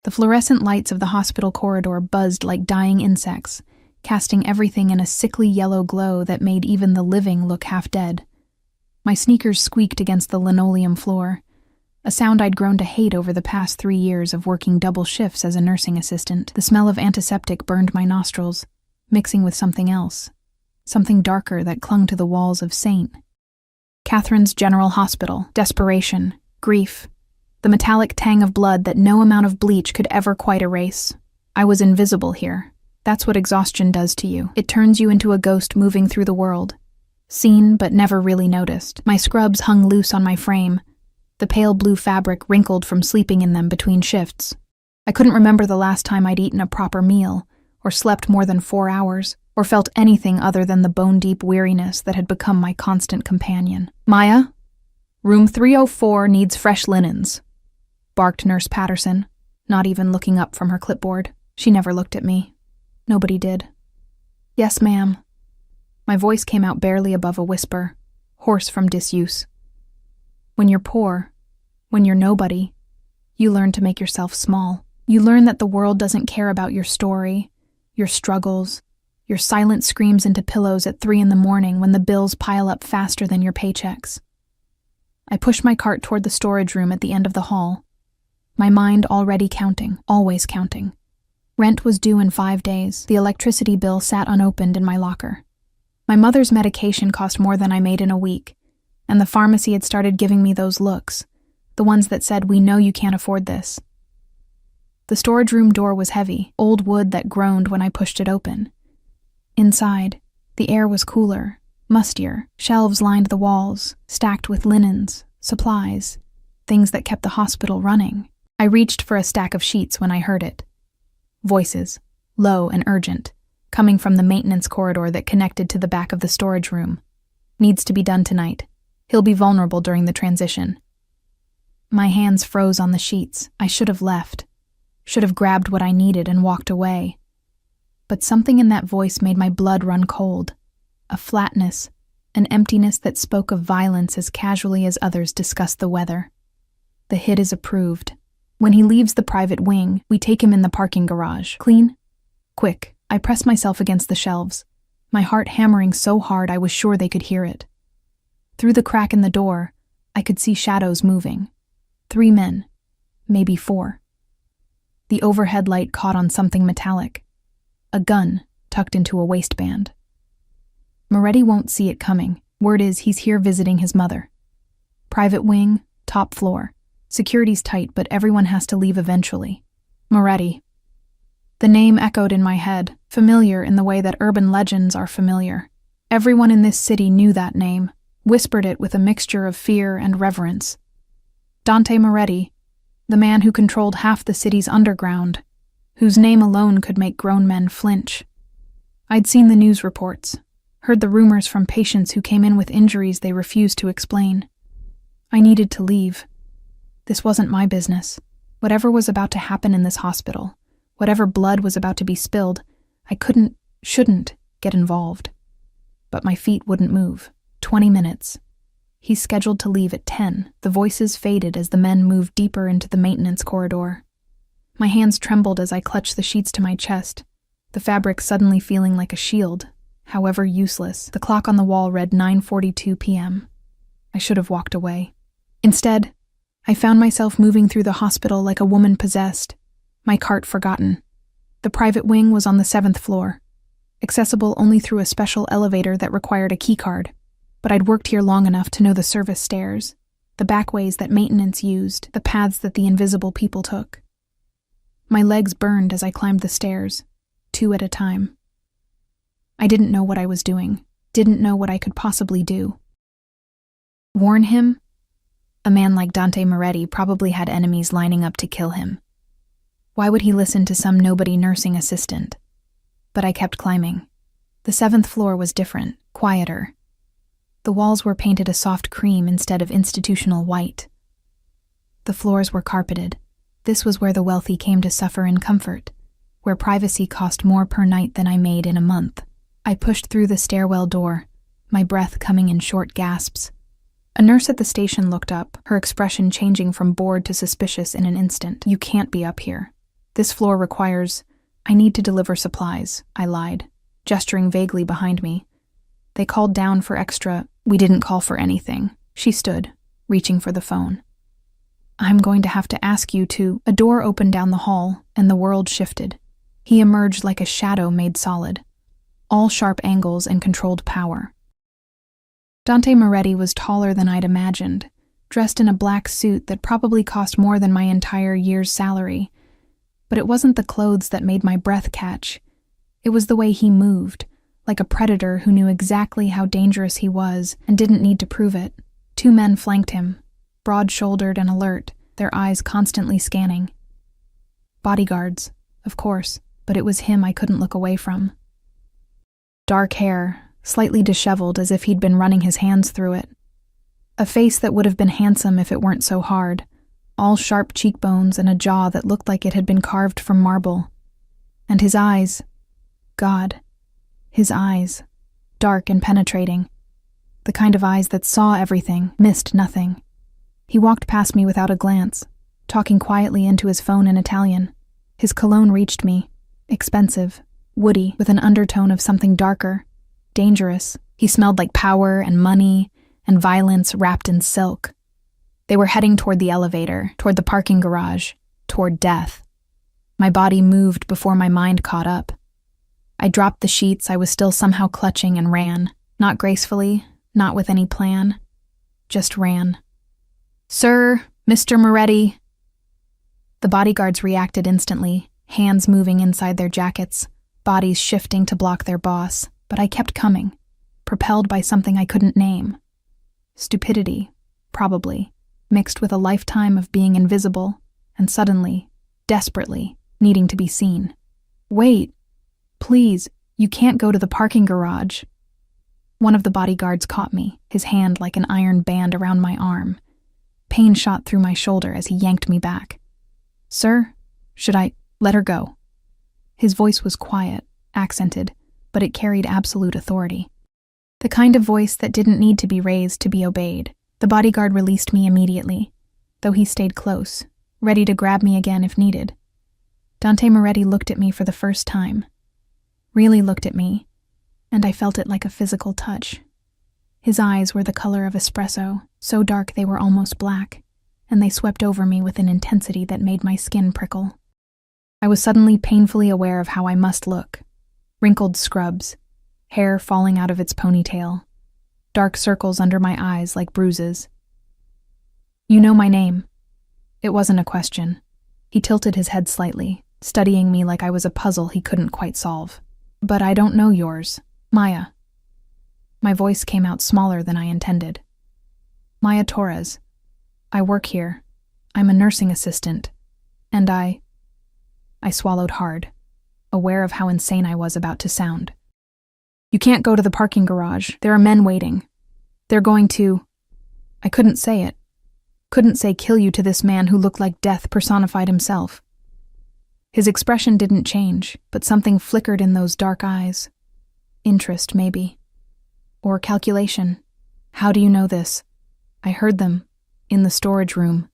The fluorescent lights of the hospital corridor buzzed like dying insects, casting everything in a sickly yellow glow that made even the living look half dead. My sneakers squeaked against the linoleum floor, a sound I'd grown to hate over the past 3 years of working double shifts as a nursing assistant. The smell of antiseptic burned my nostrils, mixing with something else, something darker that clung to the walls of St. Catherine's General Hospital. Desperation, grief, the metallic tang of blood that no amount of bleach could ever quite erase. I was invisible here. That's what exhaustion does to you. It turns you into a ghost moving through the world, seen but never really noticed. My scrubs hung loose on my frame, the pale blue fabric wrinkled from sleeping in them between shifts. I couldn't remember the last time I'd eaten a proper meal, or slept more than 4 hours, or felt anything other than the bone-deep weariness that had become my constant companion. "Maya, room 304 needs fresh linens," barked Nurse Patterson, not even looking up from her clipboard. She never looked at me. Nobody did. "Yes, ma'am." My voice came out barely above a whisper, hoarse from disuse. When you're poor, when you're nobody, you learn to make yourself small. You learn that the world doesn't care about your story, your struggles, your silent screams into pillows at 3 a.m. when the bills pile up faster than your paychecks. I pushed my cart toward the storage room at the end of the hall, my mind already counting, always counting. Rent was due in 5 days. The electricity bill sat unopened in my locker. My mother's medication cost more than I made in a week, and the pharmacy had started giving me those looks, the ones that said, "We know you can't afford this." The storage room door was heavy, old wood that groaned when I pushed it open. Inside, the air was cooler, mustier. Shelves lined the walls, stacked with linens, supplies, things that kept the hospital running. I reached for a stack of sheets when I heard it. Voices, low and urgent, coming from the maintenance corridor that connected to the back of the storage room. "Needs to be done tonight. He'll be vulnerable during the transition." My hands froze on the sheets. I should have left. Should have grabbed what I needed and walked away. But something in that voice made my blood run cold. A flatness, an emptiness that spoke of violence as casually as others discussed the weather. "The hit is approved. When he leaves the private wing, we take him in the parking garage. Clean? Quick." I pressed myself against the shelves, my heart hammering so hard I was sure they could hear it. Through the crack in the door, I could see shadows moving. 3 men, maybe 4. The overhead light caught on something metallic. A gun tucked into a waistband. Moretti won't see it coming. Word is he's here visiting his mother. Private wing, top floor. Security's tight, but everyone has to leave eventually. Moretti. The name echoed in my head, familiar in the way that urban legends are familiar. Everyone in this city knew that name, whispered it with a mixture of fear and reverence. Dante Moretti, the man who controlled half the city's underground, whose name alone could make grown men flinch. I'd seen the news reports, heard the rumors from patients who came in with injuries they refused to explain. I needed to leave. This wasn't my business. Whatever was about to happen in this hospital, whatever blood was about to be spilled, I shouldn't get involved. But my feet wouldn't move. 20 minutes. He's scheduled to leave at 10. The voices faded as the men moved deeper into the maintenance corridor. My hands trembled as I clutched the sheets to my chest, the fabric suddenly feeling like a shield, however useless. The clock on the wall read 9:42 p.m. I should have walked away. Instead, I found myself moving through the hospital like a woman possessed, my cart forgotten. The private wing was on the 7th floor, accessible only through a special elevator that required a keycard. But I'd worked here long enough to know the service stairs, the back ways that maintenance used, the paths that the invisible people took. My legs burned as I climbed the stairs, 2 at a time. I didn't know what I was doing, didn't know what I could possibly do. Warn him? A man like Dante Moretti probably had enemies lining up to kill him. Why would he listen to some nobody nursing assistant? But I kept climbing. The 7th floor was different, quieter. The walls were painted a soft cream instead of institutional white. The floors were carpeted. This was where the wealthy came to suffer in comfort, where privacy cost more per night than I made in a month. I pushed through the stairwell door, my breath coming in short gasps. A nurse at the station looked up, her expression changing from bored to suspicious in an instant. "You can't be up here." This floor requires— I need to deliver supplies, I lied, gesturing vaguely behind me. They called down for extra— We didn't call for anything. She stood, reaching for the phone. I'm going to have to ask you to— A door opened down the hall, and the world shifted. He emerged like a shadow made solid. All sharp angles and controlled power. Dante Moretti was taller than I'd imagined, dressed in a black suit that probably cost more than my entire year's salary. But it wasn't the clothes that made my breath catch. It was the way he moved, like a predator who knew exactly how dangerous he was and didn't need to prove it. 2 men flanked him, broad-shouldered and alert, their eyes constantly scanning. Bodyguards, of course, but it was him I couldn't look away from. Dark hair, slightly disheveled as if he'd been running his hands through it. A face that would have been handsome if it weren't so hard, all sharp cheekbones and a jaw that looked like it had been carved from marble. And his eyes— God, his eyes, dark and penetrating. The kind of eyes that saw everything, missed nothing. He walked past me without a glance, talking quietly into his phone in Italian. His cologne reached me, expensive, woody, with an undertone of something darker, dangerous. He smelled like power and money and violence wrapped in silk. They were heading toward the elevator, toward the parking garage, toward death. My body moved before my mind caught up. I dropped the sheets I was still somehow clutching and ran, not gracefully, not with any plan, just ran. Sir, Mr. Moretti. The bodyguards reacted instantly, hands moving inside their jackets, bodies shifting to block their boss, but I kept coming, propelled by something I couldn't name. Stupidity, probably, mixed with a lifetime of being invisible, and suddenly, desperately, needing to be seen. Wait, please, you can't go to the parking garage. One of the bodyguards caught me, his hand like an iron band around my arm. Pain shot through my shoulder as he yanked me back. Sir, should I— Let her go. His voice was quiet, accented, but it carried absolute authority. The kind of voice that didn't need to be raised to be obeyed. The bodyguard released me immediately, though he stayed close, ready to grab me again if needed. Dante Moretti looked at me for the first time. Really looked at me, and I felt it like a physical touch. His eyes were the color of espresso, so dark they were almost black, and they swept over me with an intensity that made my skin prickle. I was suddenly painfully aware of how I must look. Wrinkled scrubs, hair falling out of its ponytail, dark circles under my eyes like bruises. You know my name. It wasn't a question. He tilted his head slightly, studying me like I was a puzzle he couldn't quite solve. But I don't know yours. Maya. My voice came out smaller than I intended. Maya Torres. I work here. I'm a nursing assistant. And I swallowed hard, aware of how insane I was about to sound. You can't go to the parking garage. There are men waiting. They're going to— I couldn't say it. Couldn't say kill you to this man who looked like death personified himself. His expression didn't change, but something flickered in those dark eyes. Interest, maybe. Or calculation. How do you know this? I heard them. In the storage room.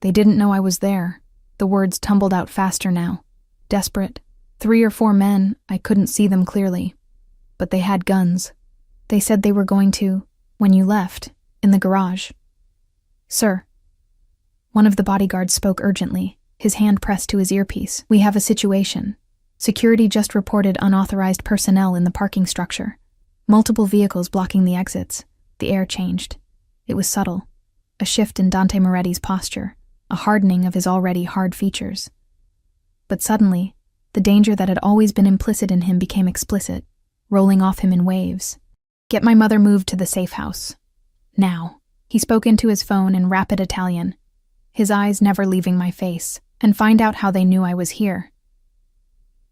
They didn't know I was there. The words tumbled out faster now. Desperate. 3 or 4 men, I couldn't see them clearly. But they had guns. They said they were going to— when you left, in the garage. Sir. One of the bodyguards spoke urgently, his hand pressed to his earpiece. We have a situation. Security just reported unauthorized personnel in the parking structure. Multiple vehicles blocking the exits. The air changed. It was subtle. A shift in Dante Moretti's posture, a hardening of his already hard features. But suddenly, the danger that had always been implicit in him became explicit, rolling off him in waves. Get my mother moved to the safe house. Now. He spoke into his phone in rapid Italian, his eyes never leaving my face, and find out how they knew I was here.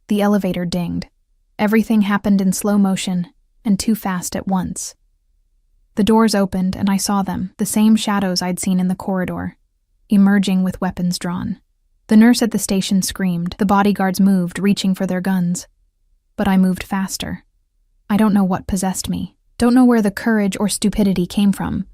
The elevator dinged. Everything happened in slow motion, and too fast at once. The doors opened, and I saw them, the same shadows I'd seen in the corridor, emerging with weapons drawn. The nurse at the station screamed. The bodyguards moved, reaching for their guns. But I moved faster. I don't know what possessed me. Don't know where the courage or stupidity came from.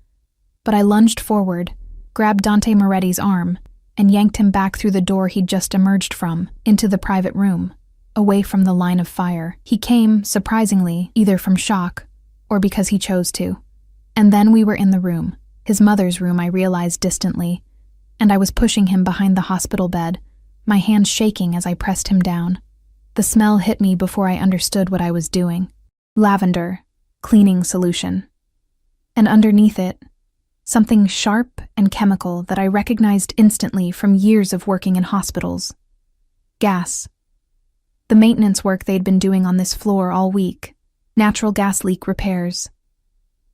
But I lunged forward, grabbed Dante Moretti's arm, and yanked him back through the door he'd just emerged from, into the private room, away from the line of fire. He came, surprisingly, either from shock or because he chose to. And then we were in the room, his mother's room, I realized distantly, and I was pushing him behind the hospital bed, my hands shaking as I pressed him down. The smell hit me before I understood what I was doing. Lavender, cleaning solution. And underneath it, something sharp and chemical that I recognized instantly from years of working in hospitals. Gas. The maintenance work they'd been doing on this floor all week. Natural gas leak repairs.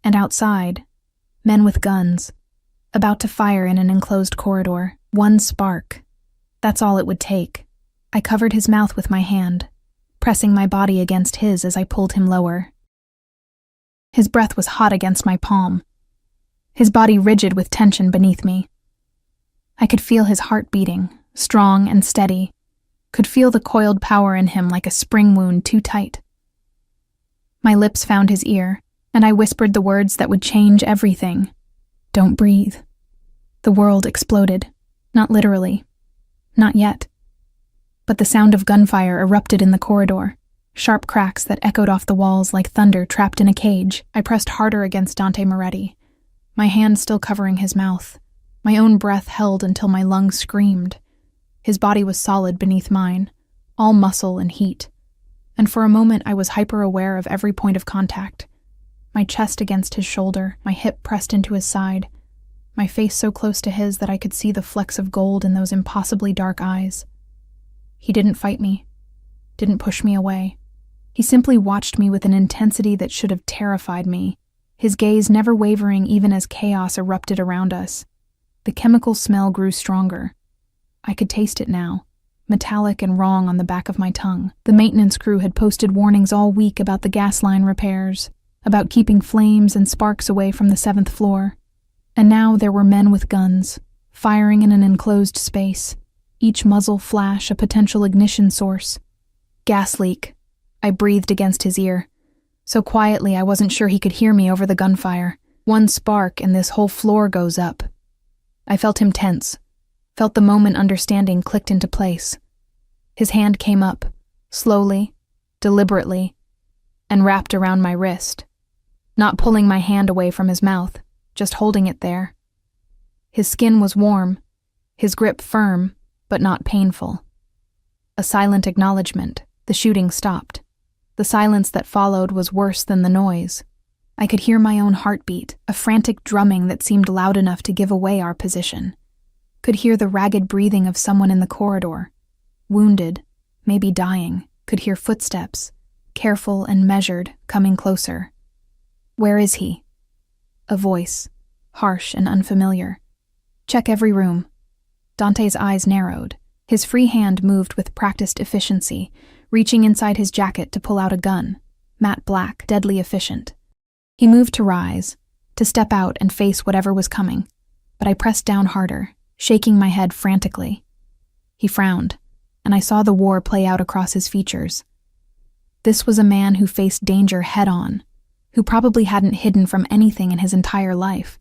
And outside, men with guns, about to fire in an enclosed corridor. One spark. That's all it would take. I covered his mouth with my hand, pressing my body against his as I pulled him lower. His breath was hot against my palm, his body rigid with tension beneath me. I could feel his heart beating, strong and steady, could feel the coiled power in him like a spring wound too tight. My lips found his ear, and I whispered the words that would change everything. Don't breathe. The world exploded. Not literally. Not yet. But the sound of gunfire erupted in the corridor, sharp cracks that echoed off the walls like thunder trapped in a cage. I pressed harder against Dante Moretti, my hand still covering his mouth. My own breath held until my lungs screamed. His body was solid beneath mine, all muscle and heat. And for a moment I was hyper-aware of every point of contact. My chest against his shoulder, my hip pressed into his side, my face so close to his that I could see the flecks of gold in those impossibly dark eyes. He didn't fight me, didn't push me away. He simply watched me with an intensity that should have terrified me, his gaze never wavering even as chaos erupted around us. The chemical smell grew stronger. I could taste it now, metallic and wrong on the back of my tongue. The maintenance crew had posted warnings all week about the gas line repairs, about keeping flames and sparks away from the 7th floor. And now there were men with guns, firing in an enclosed space, each muzzle flash a potential ignition source. Gas leak. I breathed against his ear. So quietly I wasn't sure he could hear me over the gunfire. One spark and this whole floor goes up. I felt him tense, felt the moment understanding clicked into place. His hand came up, slowly, deliberately, and wrapped around my wrist, not pulling my hand away from his mouth, just holding it there. His skin was warm, his grip firm, but not painful. A silent acknowledgement. The shooting stopped. The silence that followed was worse than the noise. I could hear my own heartbeat, a frantic drumming that seemed loud enough to give away our position. Could hear the ragged breathing of someone in the corridor, wounded, maybe dying. Could hear footsteps, careful and measured, coming closer. Where is he? A voice, harsh and unfamiliar. Check every room. Dante's eyes narrowed. His free hand moved with practiced efficiency, reaching inside his jacket to pull out a gun, matte black, deadly efficient. He moved to rise, to step out and face whatever was coming, but I pressed down harder, shaking my head frantically. He frowned, and I saw the war play out across his features. This was a man who faced danger head-on, who probably hadn't hidden from anything in his entire life.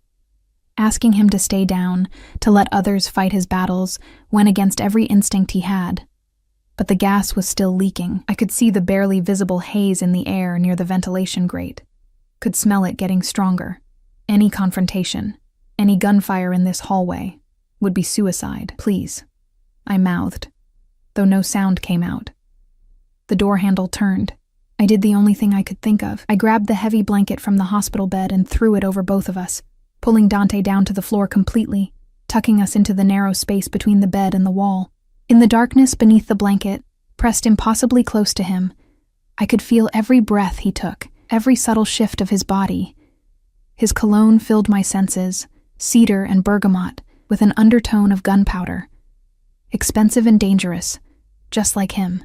Asking him to stay down, to let others fight his battles, went against every instinct he had. But the gas was still leaking. I could see the barely visible haze in the air near the ventilation grate. Could smell it getting stronger. Any confrontation, any gunfire in this hallway, would be suicide. Please, I mouthed, though no sound came out. The door handle turned. I did the only thing I could think of. I grabbed the heavy blanket from the hospital bed and threw it over both of us, pulling Dante down to the floor completely, tucking us into the narrow space between the bed and the wall. In the darkness beneath the blanket, pressed impossibly close to him, I could feel every breath he took, every subtle shift of his body. His cologne filled my senses, cedar and bergamot, with an undertone of gunpowder. Expensive and dangerous, just like him.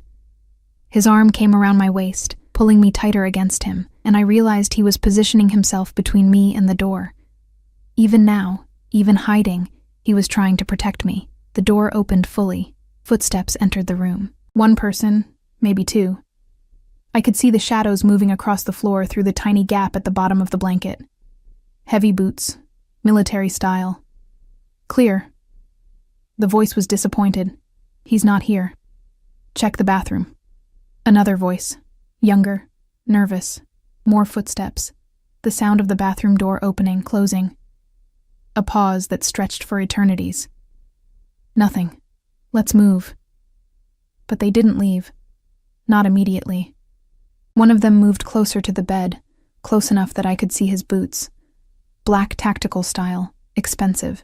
His arm came around my waist, pulling me tighter against him, and I realized he was positioning himself between me and the door. Even now, even hiding, he was trying to protect me. The door opened fully. Footsteps entered the room. One person, maybe two. I could see the shadows moving across the floor through the tiny gap at the bottom of the blanket. Heavy boots, military style. Clear. The voice was disappointed. He's not here. Check the bathroom. Another voice. Younger, nervous, more footsteps. The sound of the bathroom door opening, closing. A pause that stretched for eternities. Nothing. Let's move. But they didn't leave. Not immediately. One of them moved closer to the bed, close enough that I could see his boots. Black tactical style, expensive.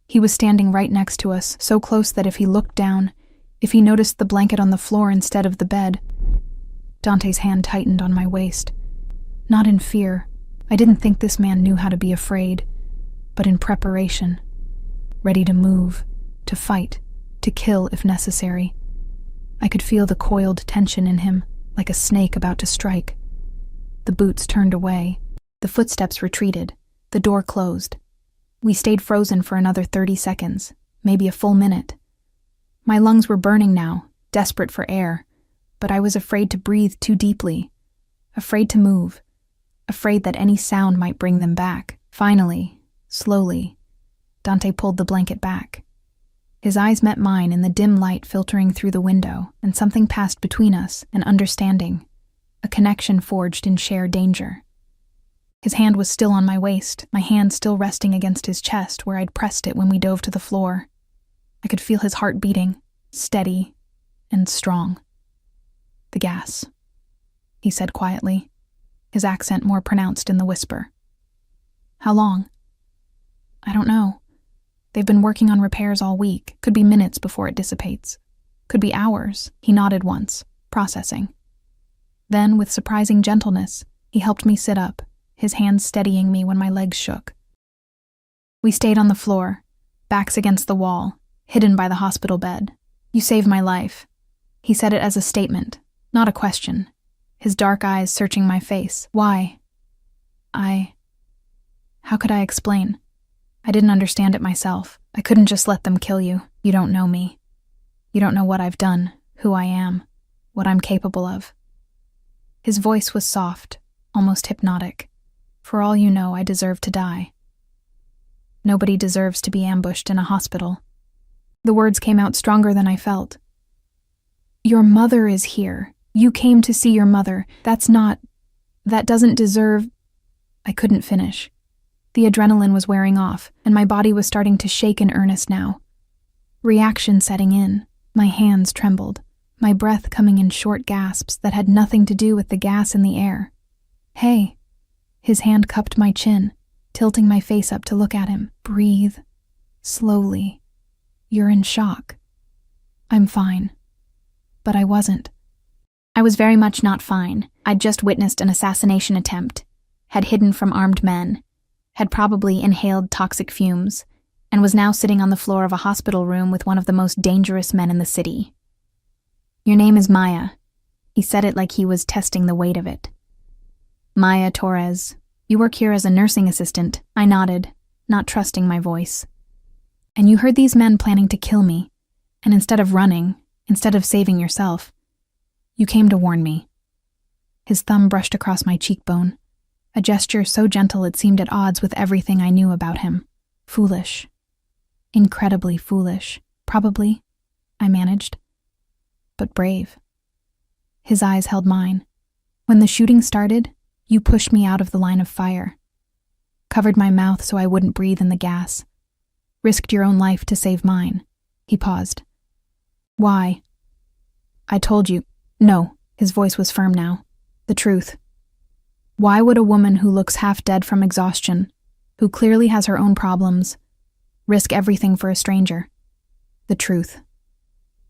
He was standing right next to us, so close that if he looked down, if he noticed the blanket on the floor instead of the bed. Dante's hand tightened on my waist. Not in fear. I didn't think this man knew how to be afraid, but in preparation. Ready to move, to fight, to kill if necessary. I could feel the coiled tension in him, like a snake about to strike. The boots turned away. The footsteps retreated. The door closed. We stayed frozen for another 30 seconds, maybe a full minute. My lungs were burning now, desperate for air, but I was afraid to breathe too deeply, afraid to move, afraid that any sound might bring them back. Finally, slowly, Dante pulled the blanket back. His eyes met mine in the dim light filtering through the window, and something passed between us, an understanding, a connection forged in shared danger. His hand was still on my waist, my hand still resting against his chest where I'd pressed it when we dove to the floor. I could feel his heart beating, steady and strong. The gas, he said quietly, his accent more pronounced in the whisper. How long? I don't know. They've been working on repairs all week. Could be minutes before it dissipates. Could be hours. He nodded once, processing. Then, with surprising gentleness, he helped me sit up, his hands steadying me when my legs shook. We stayed on the floor, backs against the wall, hidden by the hospital bed. You saved my life. He said it as a statement, not a question, his dark eyes searching my face. Why? How could I explain? I didn't understand it myself. I couldn't just let them kill you. You don't know me. You don't know what I've done, who I am, what I'm capable of. His voice was soft, almost hypnotic. For all you know, I deserve to die. Nobody deserves to be ambushed in a hospital. The words came out stronger than I felt. Your mother is here. You came to see your mother. That doesn't deserve... I couldn't finish. The adrenaline was wearing off, and my body was starting to shake in earnest now. Reaction setting in. My hands trembled, my breath coming in short gasps that had nothing to do with the gas in the air. Hey. His hand cupped my chin, tilting my face up to look at him. Breathe. Slowly. You're in shock. I'm fine. But I wasn't. I was very much not fine. I'd just witnessed an assassination attempt, had hidden from armed men, had probably inhaled toxic fumes, and was now sitting on the floor of a hospital room with one of the most dangerous men in the city. Your name is Maya. He said it like he was testing the weight of it. Maya Torres. You work here as a nursing assistant. I nodded, not trusting my voice. And you heard these men planning to kill me, and instead of running, instead of saving yourself, you came to warn me. His thumb brushed across my cheekbone, a gesture so gentle it seemed at odds with everything I knew about him. Foolish. Incredibly foolish. Probably, I managed. But brave. His eyes held mine. When the shooting started, you pushed me out of the line of fire. Covered my mouth so I wouldn't breathe in the gas. Risked your own life to save mine. He paused. Why? I told you. No, his voice was firm now. The truth. Why would a woman who looks half dead from exhaustion, who clearly has her own problems, risk everything for a stranger? The truth.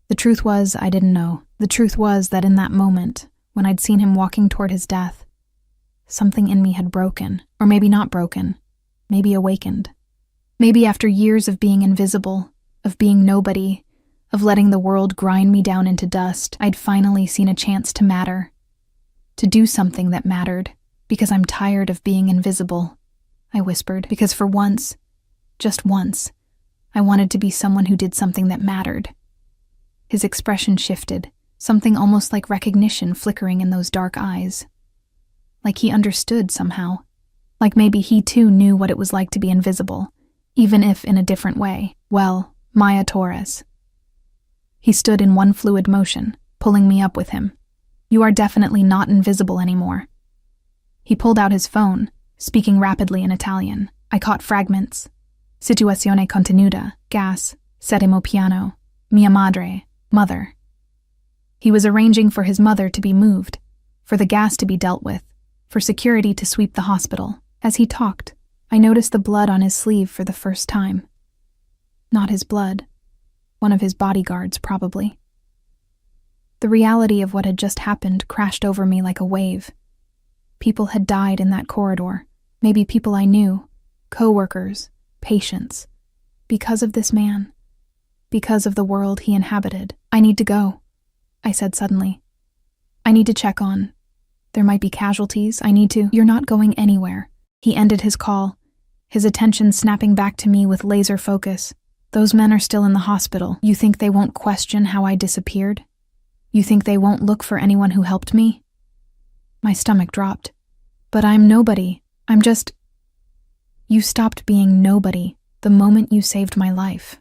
The truth was, I didn't know. The truth was that in that moment, when I'd seen him walking toward his death, something in me had broken, or maybe not broken, maybe awakened. Maybe after years of being invisible, of being nobody, of letting the world grind me down into dust, I'd finally seen a chance to matter, to do something that mattered, because I'm tired of being invisible, I whispered, because for once, just once, I wanted to be someone who did something that mattered. His expression shifted, something almost like recognition flickering in those dark eyes. Like he understood somehow. Like maybe he too knew what it was like to be invisible, even if in a different way. Well, Maya Torres. He stood in one fluid motion, pulling me up with him. You are definitely not invisible anymore. He pulled out his phone, speaking rapidly in Italian. I caught fragments. Situazione contenuta, gas, settimo piano, mia madre, mother. He was arranging for his mother to be moved, for the gas to be dealt with, for security to sweep the hospital. As he talked, I noticed the blood on his sleeve for the first time. Not his blood. One of his bodyguards, probably. The reality of what had just happened crashed over me like a wave. People had died in that corridor, maybe people I knew, co-workers, patients. Because of this man. Because of the world he inhabited. I need to go, I said suddenly. I need to check on. There might be casualties. I need to. You're not going anywhere. He ended his call, his attention snapping back to me with laser focus. Those men are still in the hospital. You think they won't question how I disappeared? You think they won't look for anyone who helped me? My stomach dropped. But I'm nobody. I'm just... You stopped being nobody the moment you saved my life.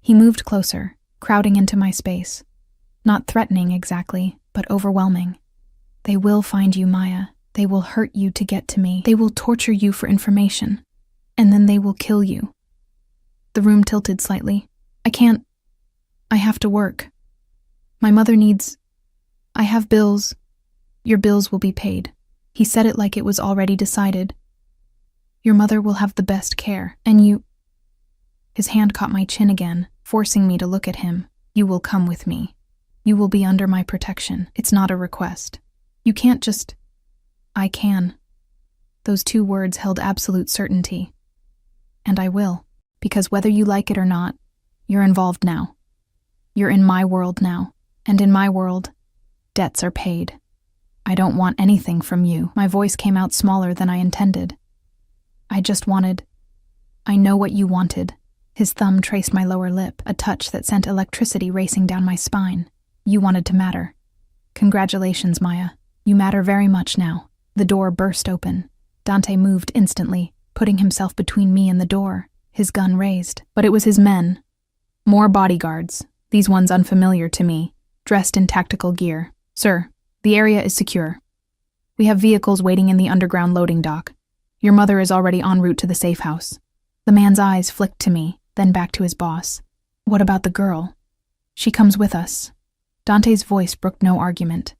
He moved closer, crowding into my space. Not threatening exactly, but overwhelming. They will find you, Maya. They will hurt you to get to me. They will torture you for information. And then they will kill you. The room tilted slightly. I can't. I have to work. My mother needs... I have bills. Your bills will be paid. He said it like it was already decided. Your mother will have the best care, and you... His hand caught my chin again, forcing me to look at him. You will come with me. You will be under my protection. It's not a request. You can't just... I can. Those two words held absolute certainty. And I will, because whether you like it or not, you're involved now. You're in my world now, and in my world, debts are paid. I don't want anything from you. My voice came out smaller than I intended. I just wanted... I know what you wanted. His thumb traced my lower lip, a touch that sent electricity racing down my spine. You wanted to matter. Congratulations, Maya. You matter very much now. The door burst open. Dante moved instantly, putting himself between me and the door, his gun raised. But it was his men. More bodyguards, these ones unfamiliar to me, dressed in tactical gear. Sir, the area is secure. We have vehicles waiting in the underground loading dock. Your mother is already en route to the safe house. The man's eyes flicked to me, then back to his boss. What about the girl? She comes with us. Dante's voice brooked no argument.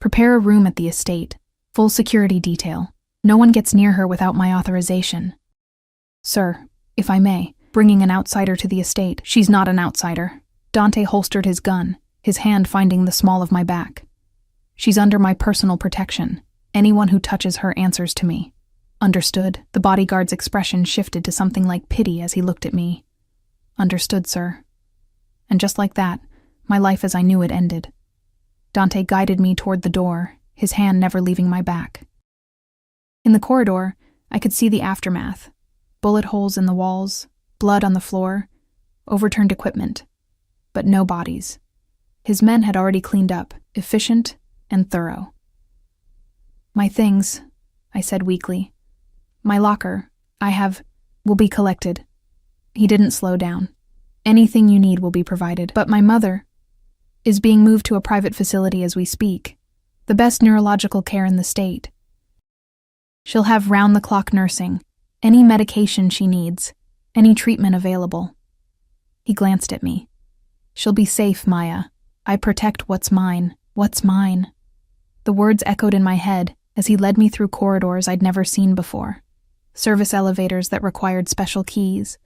Prepare a room at the estate. Full security detail. No one gets near her without my authorization. Sir, if I may, bringing an outsider to the estate. She's not an outsider. Dante holstered his gun, his hand finding the small of my back. She's under my personal protection. Anyone who touches her answers to me. Understood. The bodyguard's expression shifted to something like pity as he looked at me. Understood, sir. And just like that, my life as I knew it ended. Dante guided me toward the door, his hand never leaving my back. In the corridor, I could see the aftermath. Bullet holes in the walls, blood on the floor, overturned equipment, but no bodies. His men had already cleaned up, efficient and thorough. My things, I said weakly. My locker, will be collected. He didn't slow down. Anything you need will be provided. But my mother is being moved to a private facility as we speak. The best neurological care in the state. She'll have round-the-clock nursing, any medication she needs, any treatment available. He glanced at me. She'll be safe, Maya. I protect what's mine. What's mine? The words echoed in my head as he led me through corridors I'd never seen before. Service elevators that required special keys,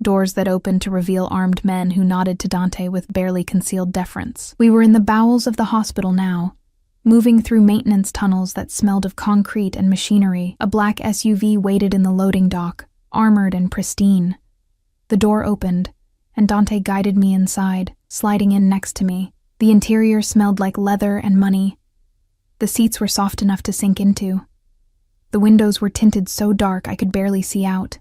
doors that opened to reveal armed men who nodded to Dante with barely concealed deference. We were in the bowels of the hospital now, moving through maintenance tunnels that smelled of concrete and machinery. A black SUV waited in the loading dock, armored and pristine. The door opened, and Dante guided me inside, sliding in next to me. The interior smelled like leather and money. The seats were soft enough to sink into. The windows were tinted so dark I could barely see out.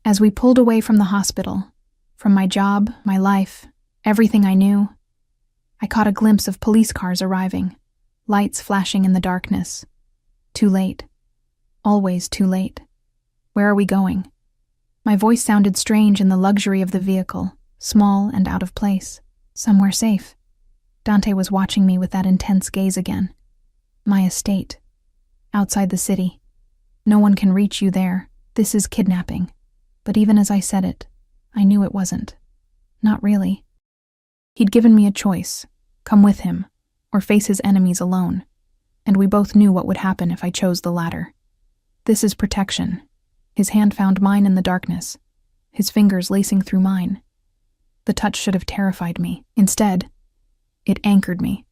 As we pulled away from the hospital, from my job, my life, everything I knew, I caught a glimpse of police cars arriving, lights flashing in the darkness. Too late. Always too late. Where are we going? My voice sounded strange in the luxury of the vehicle, small and out of place. Somewhere safe. Dante was watching me with that intense gaze again. My estate. Outside the city. No one can reach you there. This is kidnapping. But even as I said it, I knew it wasn't. Not really. He'd given me a choice. Come with him, or face his enemies alone. And we both knew what would happen if I chose the latter. This is protection. His hand found mine in the darkness, his fingers lacing through mine. The touch should have terrified me. Instead, it anchored me,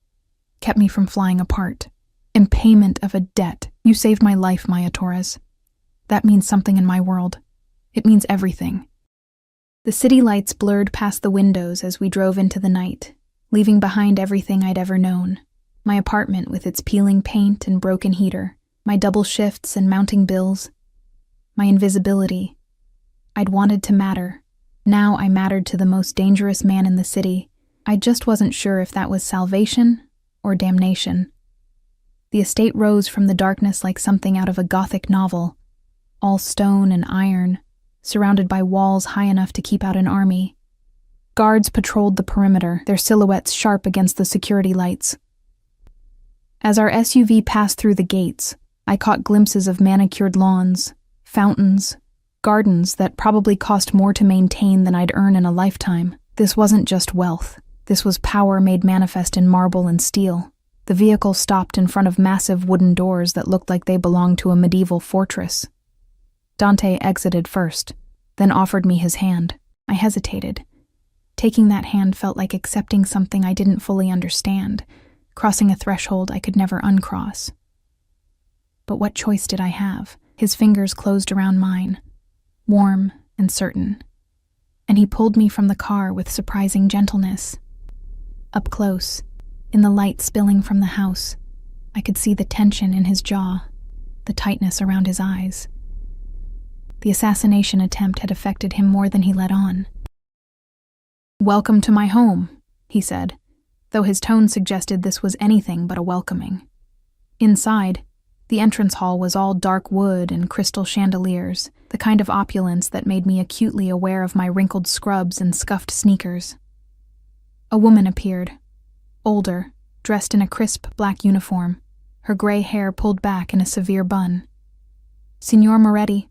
kept me from flying apart. In payment of a debt, you saved my life, Maya Torres. That means something in my world. It means everything. The city lights blurred past the windows as we drove into the night, leaving behind everything I'd ever known. My apartment with its peeling paint and broken heater, my double shifts and mounting bills, my invisibility. I'd wanted to matter. Now I mattered to the most dangerous man in the city. I just wasn't sure if that was salvation or damnation. The estate rose from the darkness like something out of a Gothic novel, all stone and iron, surrounded by walls high enough to keep out an army. Guards patrolled the perimeter, their silhouettes sharp against the security lights. As our SUV passed through the gates, I caught glimpses of manicured lawns, fountains, gardens that probably cost more to maintain than I'd earn in a lifetime. This wasn't just wealth. This was power made manifest in marble and steel. The vehicle stopped in front of massive wooden doors that looked like they belonged to a medieval fortress. Dante exited first, then offered me his hand. I hesitated. Taking that hand felt like accepting something I didn't fully understand, crossing a threshold I could never uncross. But what choice did I have? His fingers closed around mine, warm and certain, and he pulled me from the car with surprising gentleness. Up close, in the light spilling from the house, I could see the tension in his jaw, the tightness around his eyes. The assassination attempt had affected him more than he let on. "Welcome to my home," he said, though his tone suggested this was anything but a welcoming. Inside, the entrance hall was all dark wood and crystal chandeliers, the kind of opulence that made me acutely aware of my wrinkled scrubs and scuffed sneakers. A woman appeared, older, dressed in a crisp black uniform, her gray hair pulled back in a severe bun. "Signor Moretti."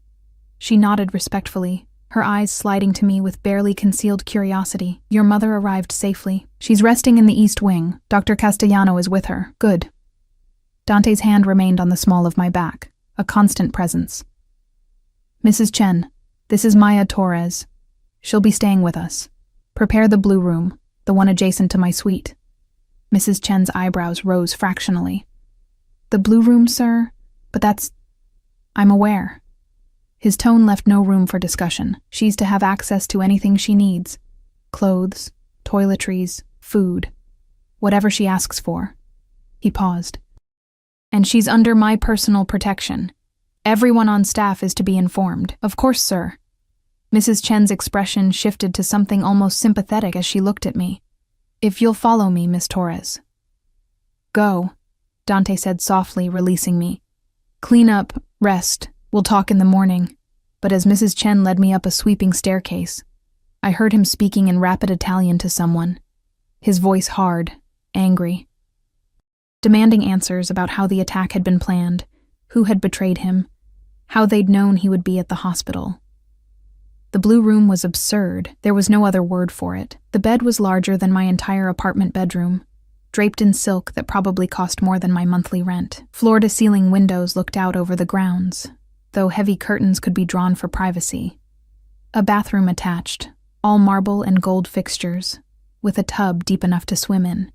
She nodded respectfully, her eyes sliding to me with barely concealed curiosity. "Your mother arrived safely. She's resting in the East Wing. Dr. Castellano is with her." "Good." Dante's hand remained on the small of my back, a constant presence. "Mrs. Chen, this is Maya Torres. She'll be staying with us. Prepare the blue room, the one adjacent to my suite." Mrs. Chen's eyebrows rose fractionally. "The blue room, sir? But that's... I'm aware." His tone left no room for discussion. "She's to have access to anything she needs. Clothes, toiletries, food. Whatever she asks for." He paused. "And she's under my personal protection. Everyone on staff is to be informed." "Of course, sir." Mrs. Chen's expression shifted to something almost sympathetic as she looked at me. "If you'll follow me, Miss Torres." "Go," Dante said softly, releasing me. "Clean up, rest. We'll talk in the morning." But as Mrs. Chen led me up a sweeping staircase, I heard him speaking in rapid Italian to someone, his voice hard, angry, demanding answers about how the attack had been planned, who had betrayed him, how they'd known he would be at the hospital. The blue room was absurd. There was no other word for it. The bed was larger than my entire apartment bedroom, draped in silk that probably cost more than my monthly rent. Floor-to-ceiling windows looked out over the grounds, though heavy curtains could be drawn for privacy. A bathroom attached, all marble and gold fixtures, with a tub deep enough to swim in.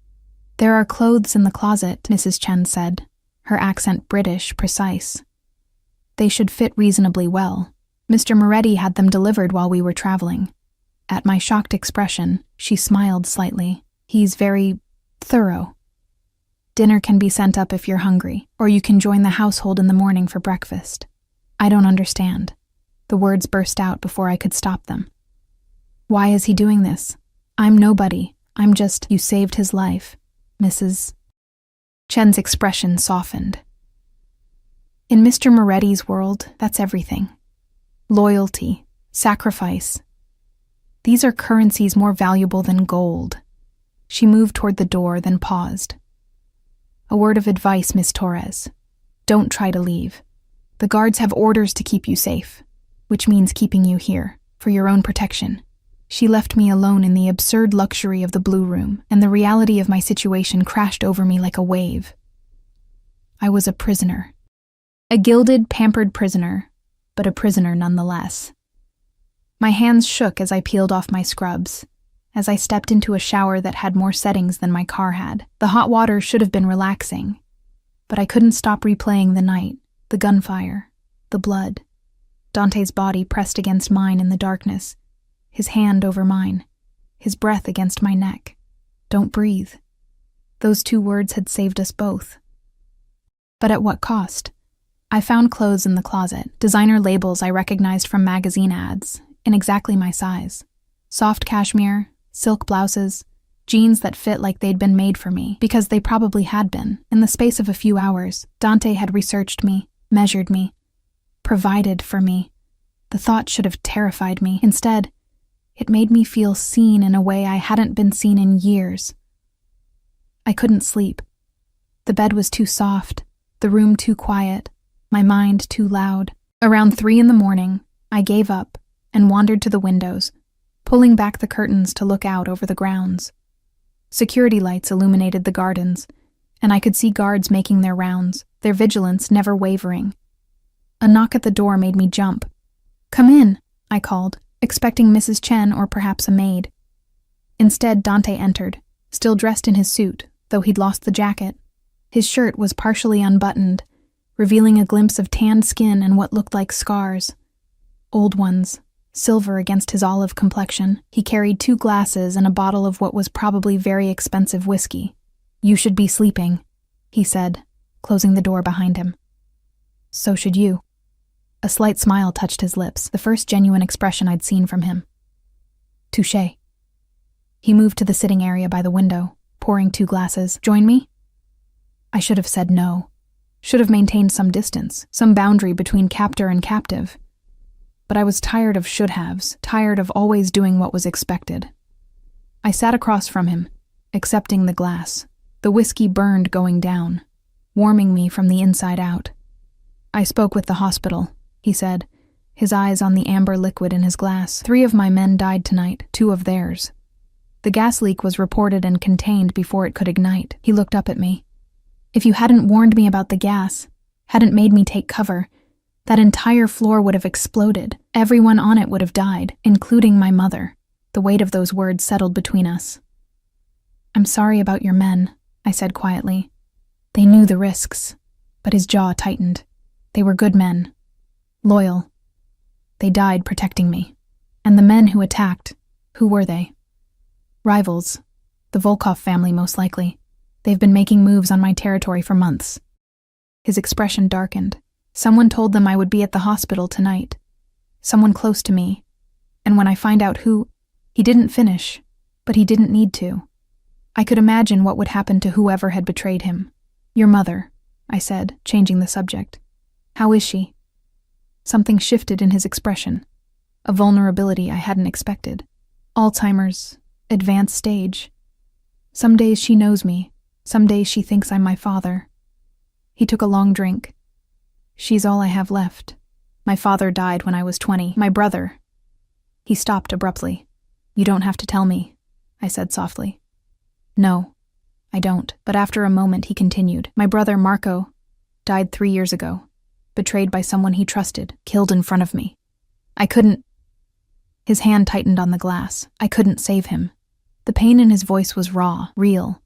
"There are clothes in the closet," Mrs. Chen said, her accent British, precise. "They should fit reasonably well. Mr. Moretti had them delivered while we were traveling." At my shocked expression, she smiled slightly. "He's very thorough. Dinner can be sent up if you're hungry, or you can join the household in the morning for breakfast." "I don't understand." The words burst out before I could stop them. "Why is he doing this? I'm nobody. I'm just..." "You saved his life, Mrs." Chen's expression softened. "In Mr. Moretti's world, that's everything. Loyalty, Sacrifice. These are currencies more valuable than gold. She moved toward the door, then paused. A word of advice, Miss Torres. Don't try to leave. The guards have orders to keep you safe, which means keeping you here, for your own protection. She left me alone in the absurd luxury of the blue room, and the reality of my situation crashed over me like a wave. I was a prisoner. A gilded, pampered prisoner, but a prisoner nonetheless. My hands shook as I peeled off my scrubs, as I stepped into a shower that had more settings than my car had. The hot water should have been relaxing, but I couldn't stop replaying the night, the gunfire, the blood. Dante's body pressed against mine in the darkness, his hand over mine, his breath against my neck. Don't breathe. Those 2 words had saved us both. But at what cost? I found clothes in the closet, designer labels I recognized from magazine ads, in exactly my size. Soft cashmere, silk blouses, jeans that fit like they'd been made for me, because they probably had been. In the space of a few hours, Dante had researched me, measured me, provided for me. The thought should have terrified me. Instead, it made me feel seen in a way I hadn't been seen in years. I couldn't sleep. The bed was too soft, the room too quiet, my mind too loud. Around 3 a.m, I gave up and wandered to the windows, pulling back the curtains to look out over the grounds. Security lights illuminated the gardens, and I could see guards making their rounds, their vigilance never wavering. A knock at the door made me jump. "Come in," I called, expecting Mrs. Chen or perhaps a maid. Instead, Dante entered, still dressed in his suit, though he'd lost the jacket. His shirt was partially unbuttoned, revealing a glimpse of tanned skin and what looked like scars. Old ones, silver against his olive complexion. He carried 2 glasses and a bottle of what was probably very expensive whiskey. "You should be sleeping," he said, closing the door behind him. "So should you." A slight smile touched his lips, the first genuine expression I'd seen from him. "Touché." He moved to the sitting area by the window, pouring 2 glasses. "Join me?" I should have said no. Should have maintained some distance, some boundary between captor and captive. But I was tired of should-haves, tired of always doing what was expected. I sat across from him, accepting the glass. The whiskey burned going down, warming me from the inside out. "I spoke with the hospital," he said, his eyes on the amber liquid in his glass. 3 of my men died tonight, 2 of theirs. The gas leak was reported and contained before it could ignite. He looked up at me. "If you hadn't warned me about the gas, hadn't made me take cover, that entire floor would have exploded. Everyone on it would have died, including my mother." The weight of those words settled between us. "I'm sorry about your men," I said quietly. They knew the risks, but his jaw tightened. They were good men. Loyal. They died protecting me. And the men who attacked, who were they? Rivals. The Volkov family, most likely. They've been making moves on my territory for months. His expression darkened. Someone told them I would be at the hospital tonight. Someone close to me. And when I find out who... He didn't finish, but he didn't need to. I could imagine what would happen to whoever had betrayed him. "Your mother," I said, changing the subject. "How is she?" Something shifted in his expression. A vulnerability I hadn't expected. "Alzheimer's, advanced stage. Some days she knows me, some days she thinks I'm my father." He took a long drink. "She's all I have left. My father died when I was 20. My brother..." He stopped abruptly. "You don't have to tell me," I said softly. "No, I don't." But after a moment he continued. "My brother Marco died 3 years ago, betrayed by someone he trusted, killed in front of me. I couldn't..." His hand tightened on the glass. "I couldn't save him." The pain in his voice was raw, real.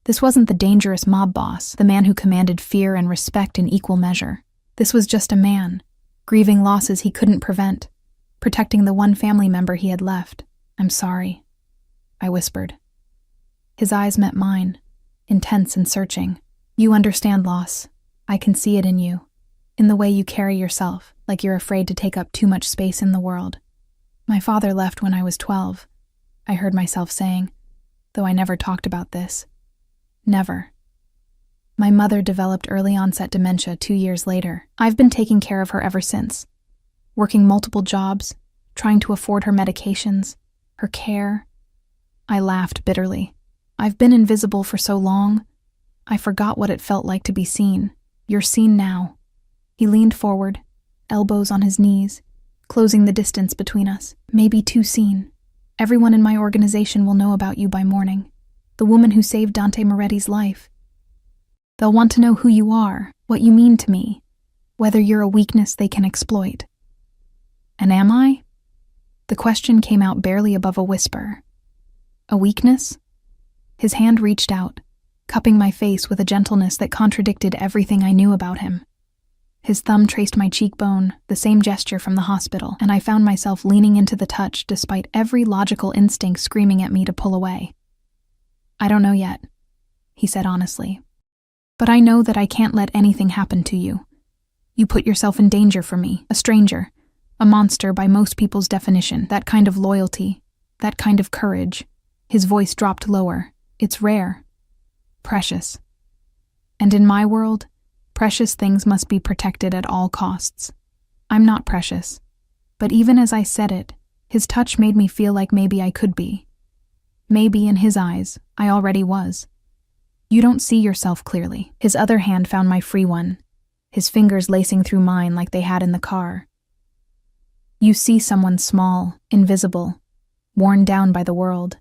This wasn't the dangerous mob boss, the man who commanded fear and respect in equal measure. This was just a man, grieving losses he couldn't prevent, protecting the one family member he had left. "I'm sorry," I whispered. His eyes met mine, intense and searching. "You understand loss. I can see it in you, in the way you carry yourself, like you're afraid to take up too much space in the world. My father left when I was 12, I heard myself saying, though I never talked about this. Never. My mother developed early-onset dementia 2 years later. I've been taking care of her ever since, working multiple jobs, trying to afford her medications, her care. I laughed bitterly. I've been invisible for so long. I forgot what it felt like to be seen. You're seen now. He leaned forward, elbows on his knees, closing the distance between us. Maybe too seen. Everyone in my organization will know about you by morning. The woman who saved Dante Moretti's life. They'll want to know who you are, what you mean to me, whether you're a weakness they can exploit. And am I? The question came out barely above a whisper. A weakness? His hand reached out, cupping my face with a gentleness that contradicted everything I knew about him. His thumb traced my cheekbone, the same gesture from the hospital, and I found myself leaning into the touch despite every logical instinct screaming at me to pull away. I don't know yet, he said honestly. But I know that I can't let anything happen to you. You put yourself in danger for me, a stranger, a monster by most people's definition. That kind of loyalty, that kind of courage. His voice dropped lower. It's rare. Precious. And in my world, precious things must be protected at all costs. I'm not precious. But even as I said it, his touch made me feel like maybe I could be. Maybe in his eyes, I already was. You don't see yourself clearly. His other hand found my free one, his fingers lacing through mine like they had in the car. You see someone small, invisible, worn down by the world.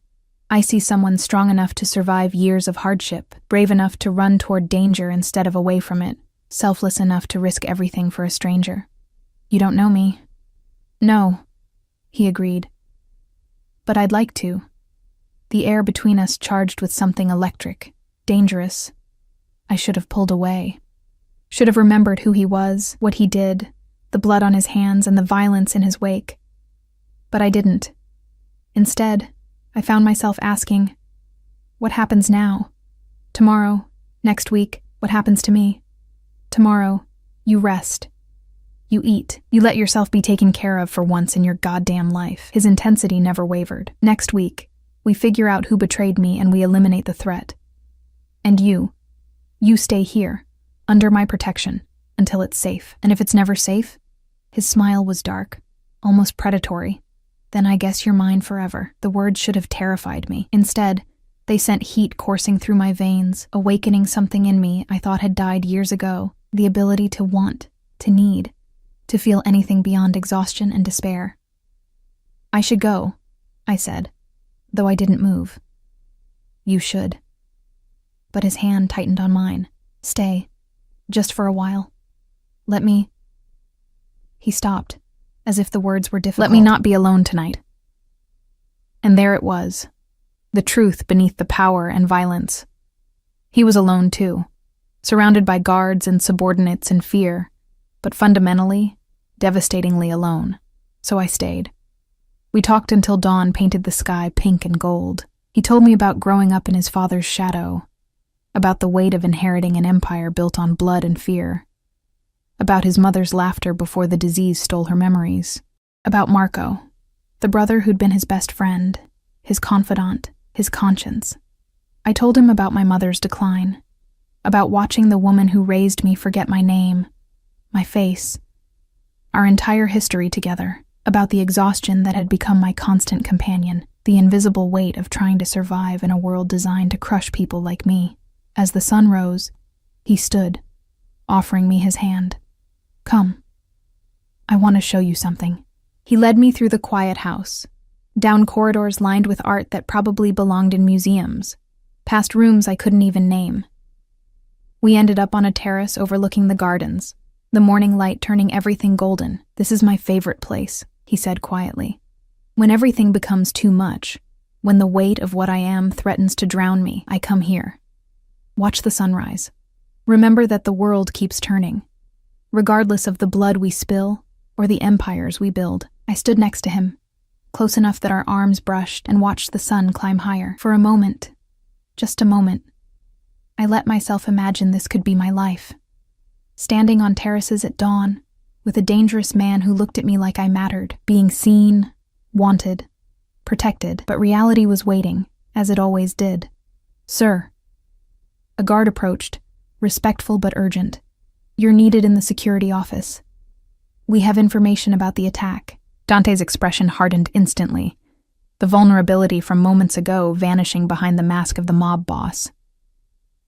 I see someone strong enough to survive years of hardship, brave enough to run toward danger instead of away from it, selfless enough to risk everything for a stranger. You don't know me. No, he agreed. But I'd like to. The air between us charged with something electric, dangerous. I should have pulled away. Should have remembered who he was, what he did, the blood on his hands and the violence in his wake. But I didn't. Instead, I found myself asking, what happens now? Tomorrow, next week, what happens to me? Tomorrow, you rest. You eat. You let yourself be taken care of for once in your goddamn life. His intensity never wavered. Next week, we figure out who betrayed me and we eliminate the threat. And you stay here, under my protection, until it's safe. And if it's never safe? His smile was dark, almost predatory. Then I guess you're mine forever. The words should have terrified me. Instead, they sent heat coursing through my veins, awakening something in me I thought had died years ago, the ability to want, to need, to feel anything beyond exhaustion and despair. I should go, I said, though I didn't move. You should. But his hand tightened on mine. Stay. Just for a while. Let me... He stopped, as if the words were difficult. Let me not be alone tonight. And there it was, the truth beneath the power and violence. He was alone too, surrounded by guards and subordinates and fear, but fundamentally, devastatingly alone. So I stayed. We talked until dawn painted the sky pink and gold. He told me about growing up in his father's shadow, about the weight of inheriting an empire built on blood and fear, about his mother's laughter before the disease stole her memories, about Marco, the brother who'd been his best friend, his confidant, his conscience. I told him about my mother's decline, about watching the woman who raised me forget my name, my face, our entire history together, about the exhaustion that had become my constant companion, the invisible weight of trying to survive in a world designed to crush people like me. As the sun rose, he stood, offering me his hand. Come. I want to show you something. He led me through the quiet house, down corridors lined with art that probably belonged in museums, past rooms I couldn't even name. We ended up on a terrace overlooking the gardens, the morning light turning everything golden. This is my favorite place, he said quietly. When everything becomes too much, when the weight of what I am threatens to drown me, I come here. Watch the sunrise. Remember that the world keeps turning. Regardless of the blood we spill or the empires we build. I stood next to him, close enough that our arms brushed, and watched the sun climb higher. For a moment, just a moment, I let myself imagine this could be my life. Standing on terraces at dawn, with a dangerous man who looked at me like I mattered, being seen, wanted, protected. But reality was waiting, as it always did. Sir. A guard approached, respectful but urgent. You're needed in the security office. We have information about the attack. Dante's expression hardened instantly, the vulnerability from moments ago vanishing behind the mask of the mob boss.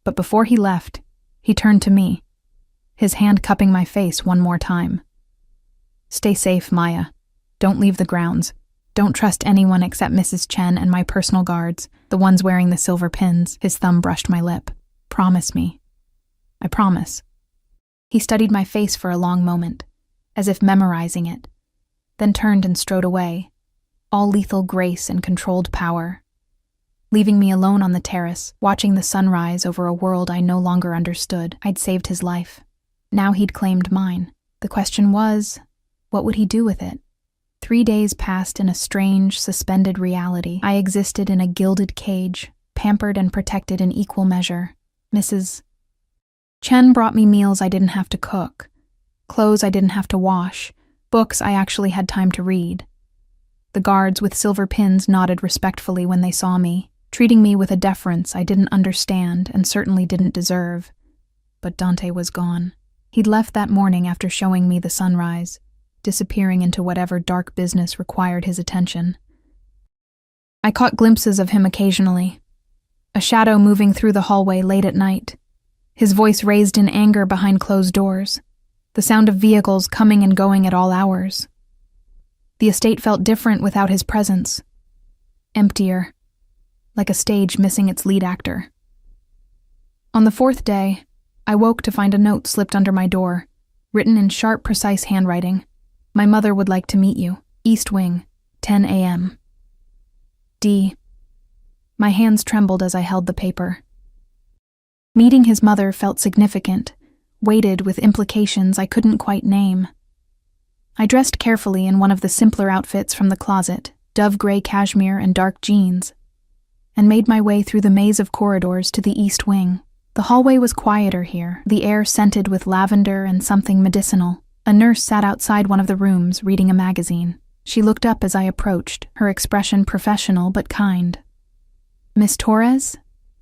But before he left, he turned to me, his hand cupping my face one more time. "Stay safe, Maya. Don't leave the grounds. Don't trust anyone except Mrs. Chen and my personal guards, the ones wearing the silver pins." His thumb brushed my lip. "Promise me." "I promise." He studied my face for a long moment, as if memorizing it, then turned and strode away, all lethal grace and controlled power, leaving me alone on the terrace, watching the sunrise over a world I no longer understood. I'd saved his life. Now he'd claimed mine. The question was, what would he do with it? 3 days passed in a strange, suspended reality. I existed in a gilded cage, pampered and protected in equal measure. Mrs. Chen brought me meals I didn't have to cook, clothes I didn't have to wash, books I actually had time to read. The guards with silver pins nodded respectfully when they saw me, treating me with a deference I didn't understand and certainly didn't deserve. But Dante was gone. He'd left that morning after showing me the sunrise, disappearing into whatever dark business required his attention. I caught glimpses of him occasionally, a shadow moving through the hallway late at night, his voice raised in anger behind closed doors, the sound of vehicles coming and going at all hours. The estate felt different without his presence, emptier, like a stage missing its lead actor. On the 4th day, I woke to find a note slipped under my door, written in sharp, precise handwriting. "My mother would like to meet you. East Wing, 10 a.m. D." My hands trembled as I held the paper. Meeting his mother felt significant, weighted with implications I couldn't quite name. I dressed carefully in one of the simpler outfits from the closet, dove gray cashmere and dark jeans, and made my way through the maze of corridors to the East Wing. The hallway was quieter here, the air scented with lavender and something medicinal. A nurse sat outside one of the rooms, reading a magazine. She looked up as I approached, her expression professional but kind. "Miss Torres?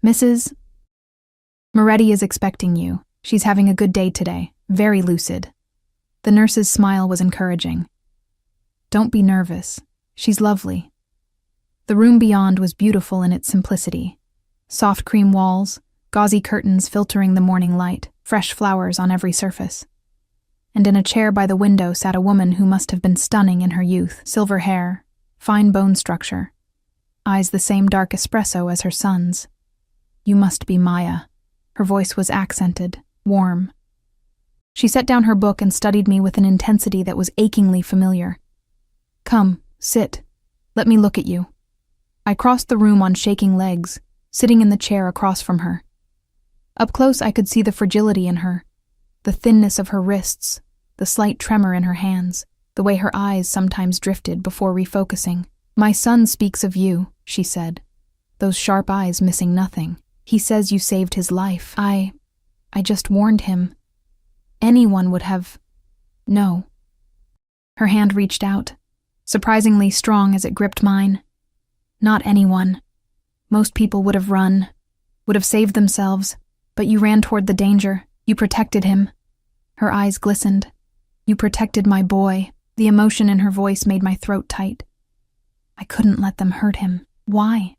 Mrs. Moretti is expecting you. She's having a good day today, very lucid." The nurse's smile was encouraging. "Don't be nervous. She's lovely." The room beyond was beautiful in its simplicity. Soft cream walls, gauzy curtains filtering the morning light, fresh flowers on every surface. And in a chair by the window sat a woman who must have been stunning in her youth. Silver hair, fine bone structure, eyes the same dark espresso as her son's. "You must be Maya." Her voice was accented, warm. She set down her book and studied me with an intensity that was achingly familiar. "Come, sit. Let me look at you." I crossed the room on shaking legs, sitting in the chair across from her. Up close I could see the fragility in her, the thinness of her wrists, the slight tremor in her hands, the way her eyes sometimes drifted before refocusing. "My son speaks of you," she said, those sharp eyes missing nothing. "He says you saved his life. I just warned him. Anyone would have... No." Her hand reached out, surprisingly strong as it gripped mine. "Not anyone. Most people would have run, would have saved themselves, but you ran toward the danger. You protected him." Her eyes glistened. "You protected my boy." The emotion in her voice made my throat tight. I couldn't let them hurt him. Why?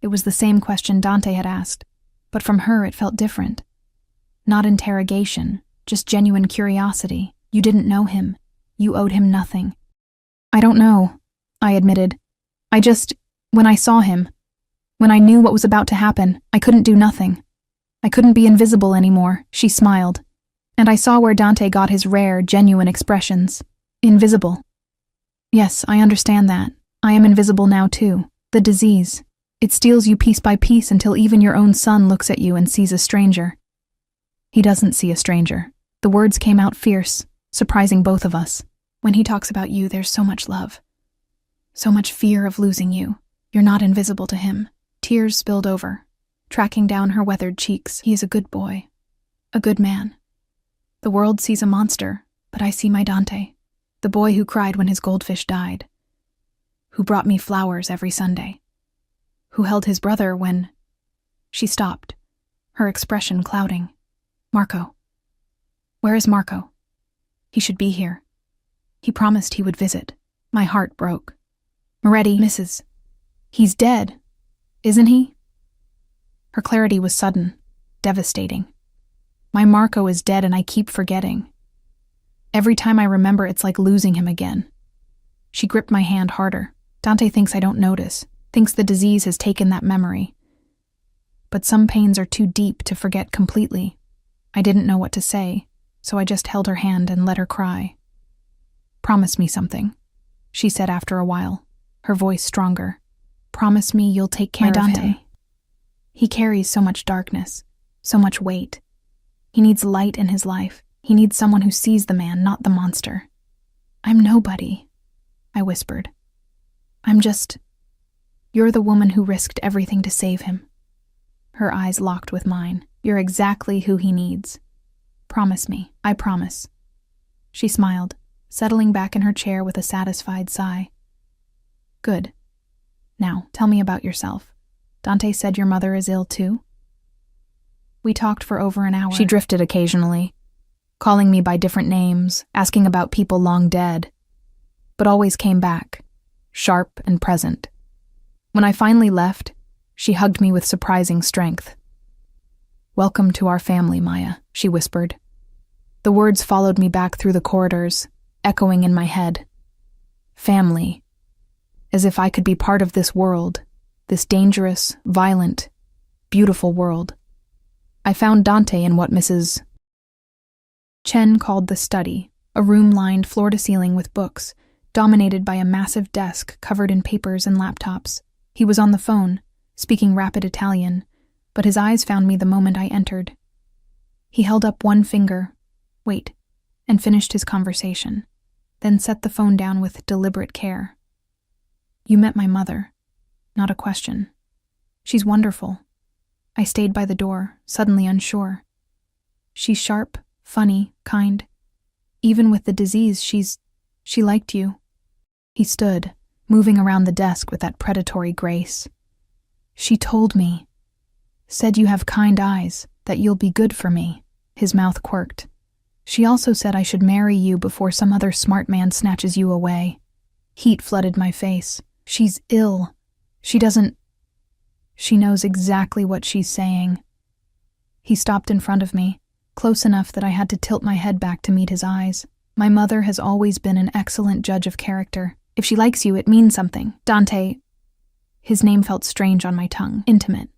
It was the same question Dante had asked, but from her it felt different. Not interrogation, just genuine curiosity. "You didn't know him. You owed him nothing." "I don't know," I admitted. When I saw him, when I knew what was about to happen, I couldn't do nothing. I couldn't be invisible anymore." She smiled, and I saw where Dante got his rare, genuine expressions. "Invisible. Yes, I understand that. I am invisible now too. The disease. It steals you piece by piece until even your own son looks at you and sees a stranger." "He doesn't see a stranger." The words came out fierce, surprising both of us. "When he talks about you, there's so much love. So much fear of losing you. You're not invisible to him." Tears spilled over, tracking down her weathered cheeks. "He is a good boy. A good man. The world sees a monster, but I see my Dante, the boy who cried when his goldfish died, who brought me flowers every Sunday, who held his brother when..." She stopped, her expression clouding. "Marco. Where is Marco? He should be here. He promised he would visit." My heart broke. Moretti, Mrs. He's dead, isn't he? Her clarity was sudden, devastating. My Marco is dead and I keep forgetting. Every time I remember, it's like losing him again. She gripped my hand harder. Dante thinks I don't notice, thinks the disease has taken that memory. But some pains are too deep to forget completely. I didn't know what to say, so I just held her hand and let her cry. Promise me something, she said after a while, her voice stronger. Promise me you'll take care of him. He carries so much darkness, so much weight. He needs light in his life. He needs someone who sees the man, not the monster. I'm nobody, I whispered. You're the woman who risked everything to save him. Her eyes locked with mine. You're exactly who he needs. Promise me. I promise. She smiled, settling back in her chair with a satisfied sigh. Good. Now, tell me about yourself. Dante said your mother is ill too? We talked for over an hour. She drifted occasionally, calling me by different names, asking about people long dead, but always came back, sharp and present. When I finally left, she hugged me with surprising strength. Welcome to our family, Maya, she whispered. The words followed me back through the corridors, echoing in my head. Family. As if I could be part of this world, this dangerous, violent, beautiful world. I found Dante in what Mrs. Chen called the study, a room lined floor to ceiling with books, dominated by a massive desk covered in papers and laptops. He was on the phone, speaking rapid Italian, but his eyes found me the moment I entered. He held up one finger, and finished his conversation, then set the phone down with deliberate care. You met my mother. Not a question. She's wonderful. I stayed by the door, suddenly unsure. She's sharp, funny, kind. Even with the disease, she liked you. He stood, moving around the desk with that predatory grace. She told me. Said you have kind eyes, that you'll be good for me. His mouth quirked. She also said I should marry you before some other smart man snatches you away. Heat flooded my face. She's ill. She knows exactly what she's saying. He stopped in front of me, close enough that I had to tilt my head back to meet his eyes. My mother has always been an excellent judge of character. If she likes you, it means something. Dante. His name felt strange on my tongue, intimate.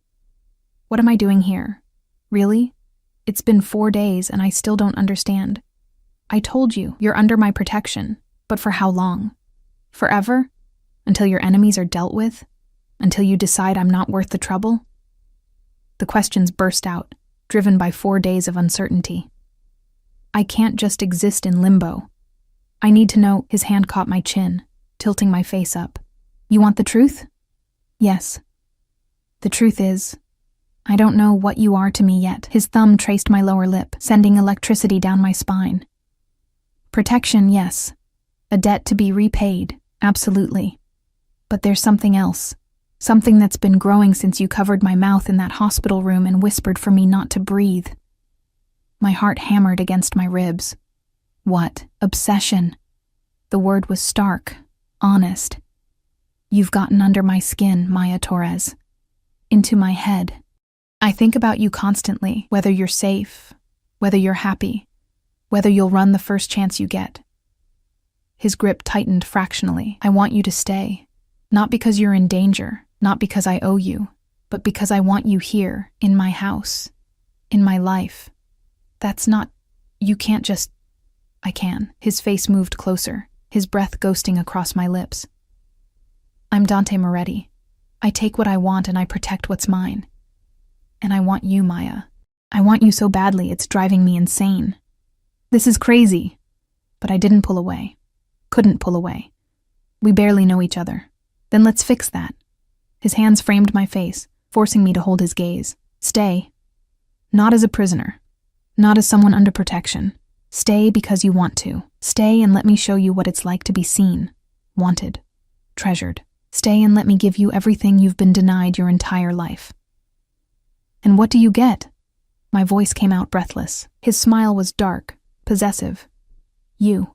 What am I doing here? Really? It's been 4 days and I still don't understand. I told you, you're under my protection. But for how long? Forever? Until your enemies are dealt with? Until you decide I'm not worth the trouble? The questions burst out, driven by 4 days of uncertainty. I can't just exist in limbo. I need to know. His hand caught my chin, tilting my face up. You want the truth? Yes. The truth is, I don't know what you are to me yet. His thumb traced my lower lip, sending electricity down my spine. Protection, yes. A debt to be repaid, absolutely. But there's something else. Something that's been growing since you covered my mouth in that hospital room and whispered for me not to breathe. My heart hammered against my ribs. What? Obsession. The word was stark, honest. You've gotten under my skin, Maya Torres. Into my head. I think about you constantly, whether you're safe, whether you're happy, whether you'll run the first chance you get. His grip tightened fractionally. I want you to stay. Not because you're in danger, not because I owe you, but because I want you here, in my house, in my life. You can't just... I can. His face moved closer, his breath ghosting across my lips. I'm Dante Moretti. I take what I want and I protect what's mine. And I want you, Maya. I want you so badly it's driving me insane. This is crazy. But I didn't pull away. Couldn't pull away. We barely know each other. Then let's fix that. His hands framed my face, forcing me to hold his gaze. Stay. Not as a prisoner. Not as someone under protection. Stay because you want to. Stay and let me show you what it's like to be seen, wanted, treasured. Stay and let me give you everything you've been denied your entire life. And what do you get? My voice came out breathless. His smile was dark, possessive. You.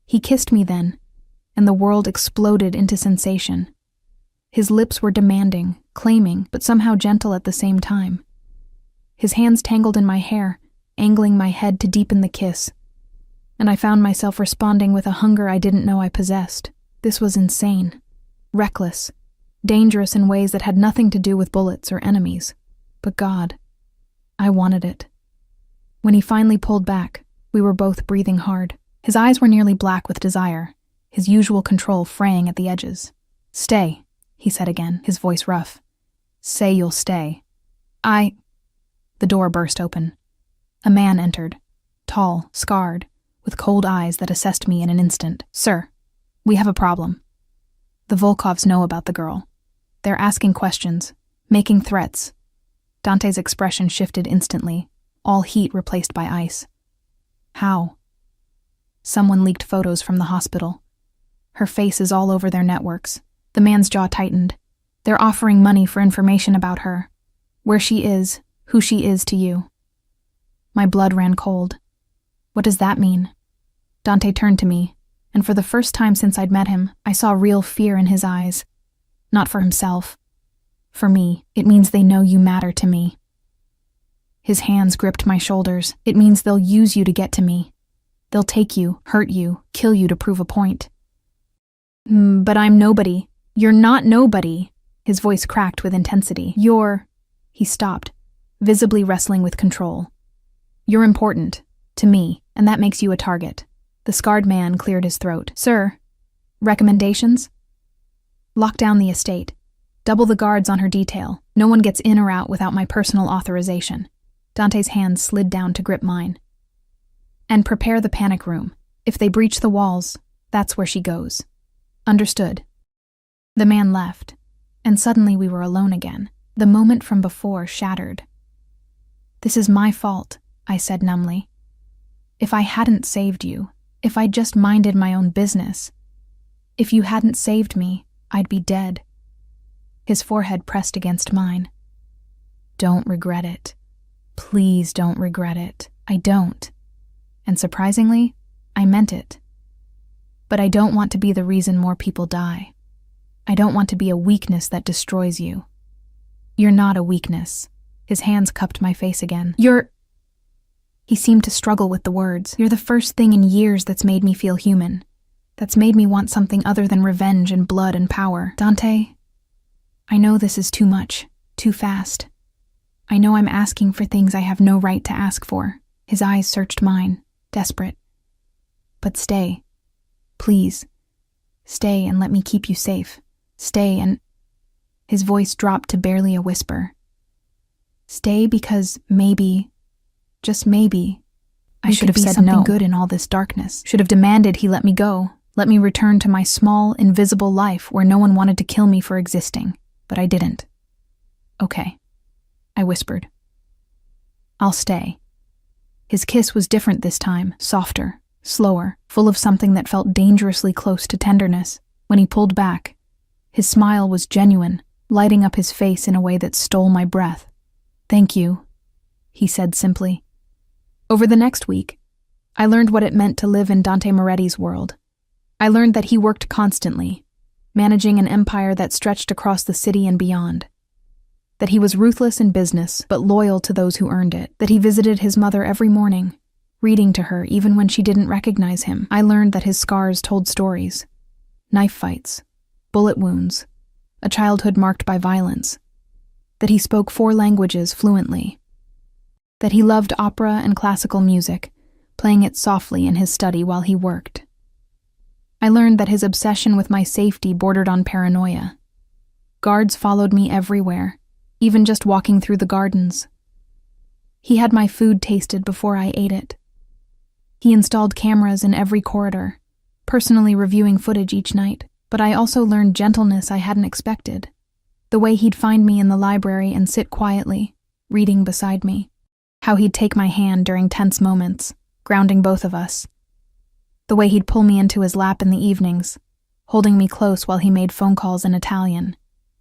He kissed me then, and the world exploded into sensation. His lips were demanding, claiming, but somehow gentle at the same time. His hands tangled in my hair, angling my head to deepen the kiss, and I found myself responding with a hunger I didn't know I possessed. This was insane, reckless, dangerous in ways that had nothing to do with bullets or enemies. But God, I wanted it. When he finally pulled back, we were both breathing hard. His eyes were nearly black with desire, his usual control fraying at the edges. "Stay," he said again, his voice rough. "Say you'll stay." The door burst open. A man entered, tall, scarred, with cold eyes that assessed me in an instant. "Sir, we have a problem. The Volkovs know about the girl. They're asking questions, making threats." Dante's expression shifted instantly, all heat replaced by ice. "How?" "Someone leaked photos from the hospital. Her face is all over their networks." The man's jaw tightened. "They're offering money for information about her. Where she is, who she is to you." My blood ran cold. "What does that mean?" Dante turned to me, and for the first time since I'd met him, I saw real fear in his eyes. Not for himself. For me, it means they know you matter to me. His hands gripped my shoulders. "It means they'll use you to get to me. They'll take you, hurt you, kill you to prove a point." "But I'm nobody." "You're not nobody." His voice cracked with intensity. He stopped, visibly wrestling with control. "You're important, to me, and that makes you a target." The scarred man cleared his throat. "Sir, recommendations?" "Lock down the estate. Double the guards on her detail. No one gets in or out without my personal authorization." Dante's hand slid down to grip mine. "And prepare the panic room. If they breach the walls, that's where she goes." "Understood." The man left, and suddenly we were alone again. The moment from before shattered. "This is my fault," I said numbly. "If I hadn't saved you, if I'd just minded my own business, if you hadn't saved me, I'd be dead." His forehead pressed against mine. "Don't regret it. Please don't regret it." "I don't." And surprisingly, I meant it. "But I don't want to be the reason more people die. I don't want to be a weakness that destroys you." "You're not a weakness." His hands cupped my face again. He seemed to struggle with the words. "You're the first thing in years that's made me feel human. That's made me want something other than revenge and blood and power." "Dante, I know this is too much, too fast. I know I'm asking for things I have no right to ask for." His eyes searched mine, desperate. "But stay. Please. Stay and let me keep you safe. Stay and—" His voice dropped to barely a whisper. "Stay because maybe, just maybe, I should have said something good in all this darkness. Should have demanded he let me go. Let me return to my small, invisible life where no one wanted to kill me for existing. But I didn't." "Okay," I whispered. "I'll stay." His kiss was different this time, softer, slower, full of something that felt dangerously close to tenderness. When he pulled back, his smile was genuine, lighting up his face in a way that stole my breath. "Thank you," he said simply. Over the next week, I learned what it meant to live in Dante Moretti's world. I learned that he worked constantly, managing an empire that stretched across the city and beyond. That he was ruthless in business, but loyal to those who earned it. That he visited his mother every morning, reading to her even when she didn't recognize him. I learned that his scars told stories. Knife fights, bullet wounds, a childhood marked by violence. That he spoke 4 languages fluently. That he loved opera and classical music, playing it softly in his study while he worked. I learned that his obsession with my safety bordered on paranoia. Guards followed me everywhere, even just walking through the gardens. He had my food tasted before I ate it. He installed cameras in every corridor, personally reviewing footage each night. But I also learned gentleness I hadn't expected. The way he'd find me in the library and sit quietly, reading beside me. How he'd take my hand during tense moments, grounding both of us. The way he'd pull me into his lap in the evenings, holding me close while he made phone calls in Italian,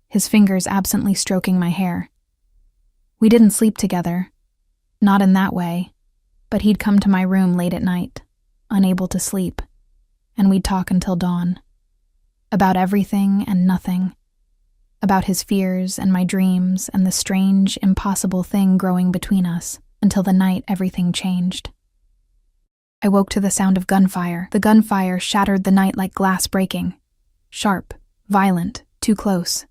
his fingers absently stroking my hair. We didn't sleep together, not in that way, but he'd come to my room late at night, unable to sleep, and we'd talk until dawn. About everything and nothing. About his fears and my dreams and the strange, impossible thing growing between us, until the night everything changed. I woke to the sound of gunfire. The gunfire shattered the night like glass breaking. Sharp, violent, too close.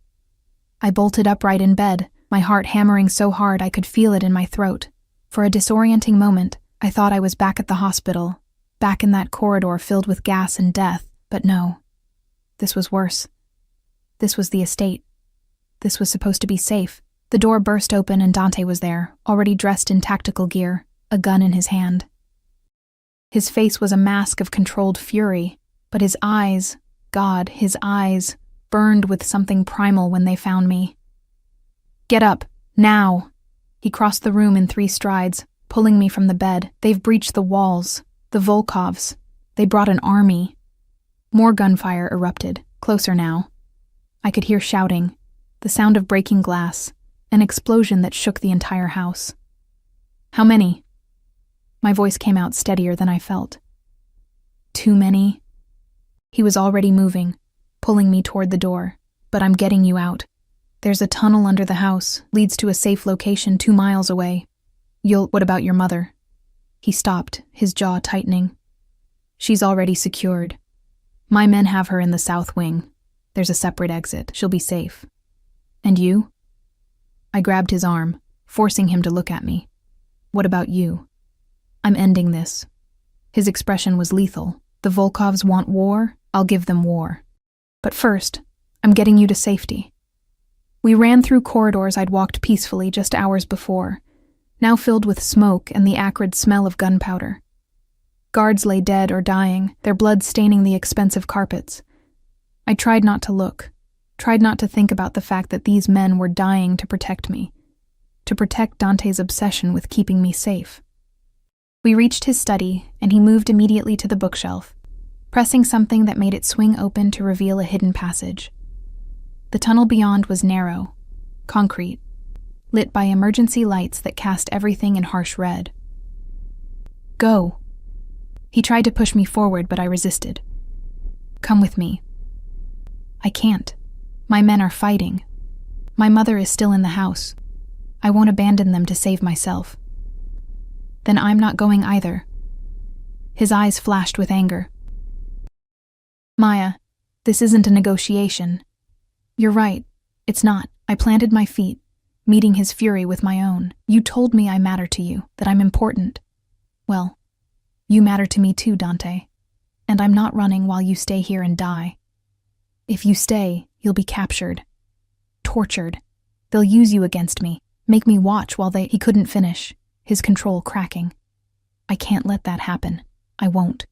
I bolted upright in bed, my heart hammering so hard I could feel it in my throat. For a disorienting moment, I thought I was back at the hospital, back in that corridor filled with gas and death, but no. This was worse. This was the estate. This was supposed to be safe. The door burst open and Dante was there, already dressed in tactical gear, a gun in his hand. His face was a mask of controlled fury, but his eyes, God, his eyes, burned with something primal when they found me. "Get up, now!" He crossed the room in 3 strides, pulling me from the bed. "They've breached the walls. The Volkovs. They brought an army." More gunfire erupted, closer now. I could hear shouting, the sound of breaking glass, an explosion that shook the entire house. "How many?" My voice came out steadier than I felt. "Too many." He was already moving, pulling me toward the door. "But I'm getting you out. There's a tunnel under the house, leads to a safe location 2 miles away. What about your mother?" He stopped, his jaw tightening. "She's already secured. My men have her in the south wing. There's a separate exit. She'll be safe. And you?" I grabbed his arm, forcing him to look at me. "What about you?" "I'm ending this." His expression was lethal. "The Volkovs want war, I'll give them war. But first, I'm getting you to safety." We ran through corridors I'd walked peacefully just hours before, now filled with smoke and the acrid smell of gunpowder. Guards lay dead or dying, their blood staining the expensive carpets. I tried not to look, tried not to think about the fact that these men were dying to protect me, to protect Dante's obsession with keeping me safe. We reached his study, and he moved immediately to the bookshelf, pressing something that made it swing open to reveal a hidden passage. The tunnel beyond was narrow, concrete, lit by emergency lights that cast everything in harsh red. "Go." He tried to push me forward, but I resisted. "Come with me." "I can't. My men are fighting. My mother is still in the house. I won't abandon them to save myself." "Then I'm not going either." His eyes flashed with anger. "Maya, this isn't a negotiation." "You're right. It's not." I planted my feet, meeting his fury with my own. "You told me I matter to you, that I'm important. Well, you matter to me too, Dante. And I'm not running while you stay here and die. If you stay, you'll be captured. Tortured. They'll use you against me, make me watch while He couldn't finish, his control cracking. "I can't let that happen. I won't."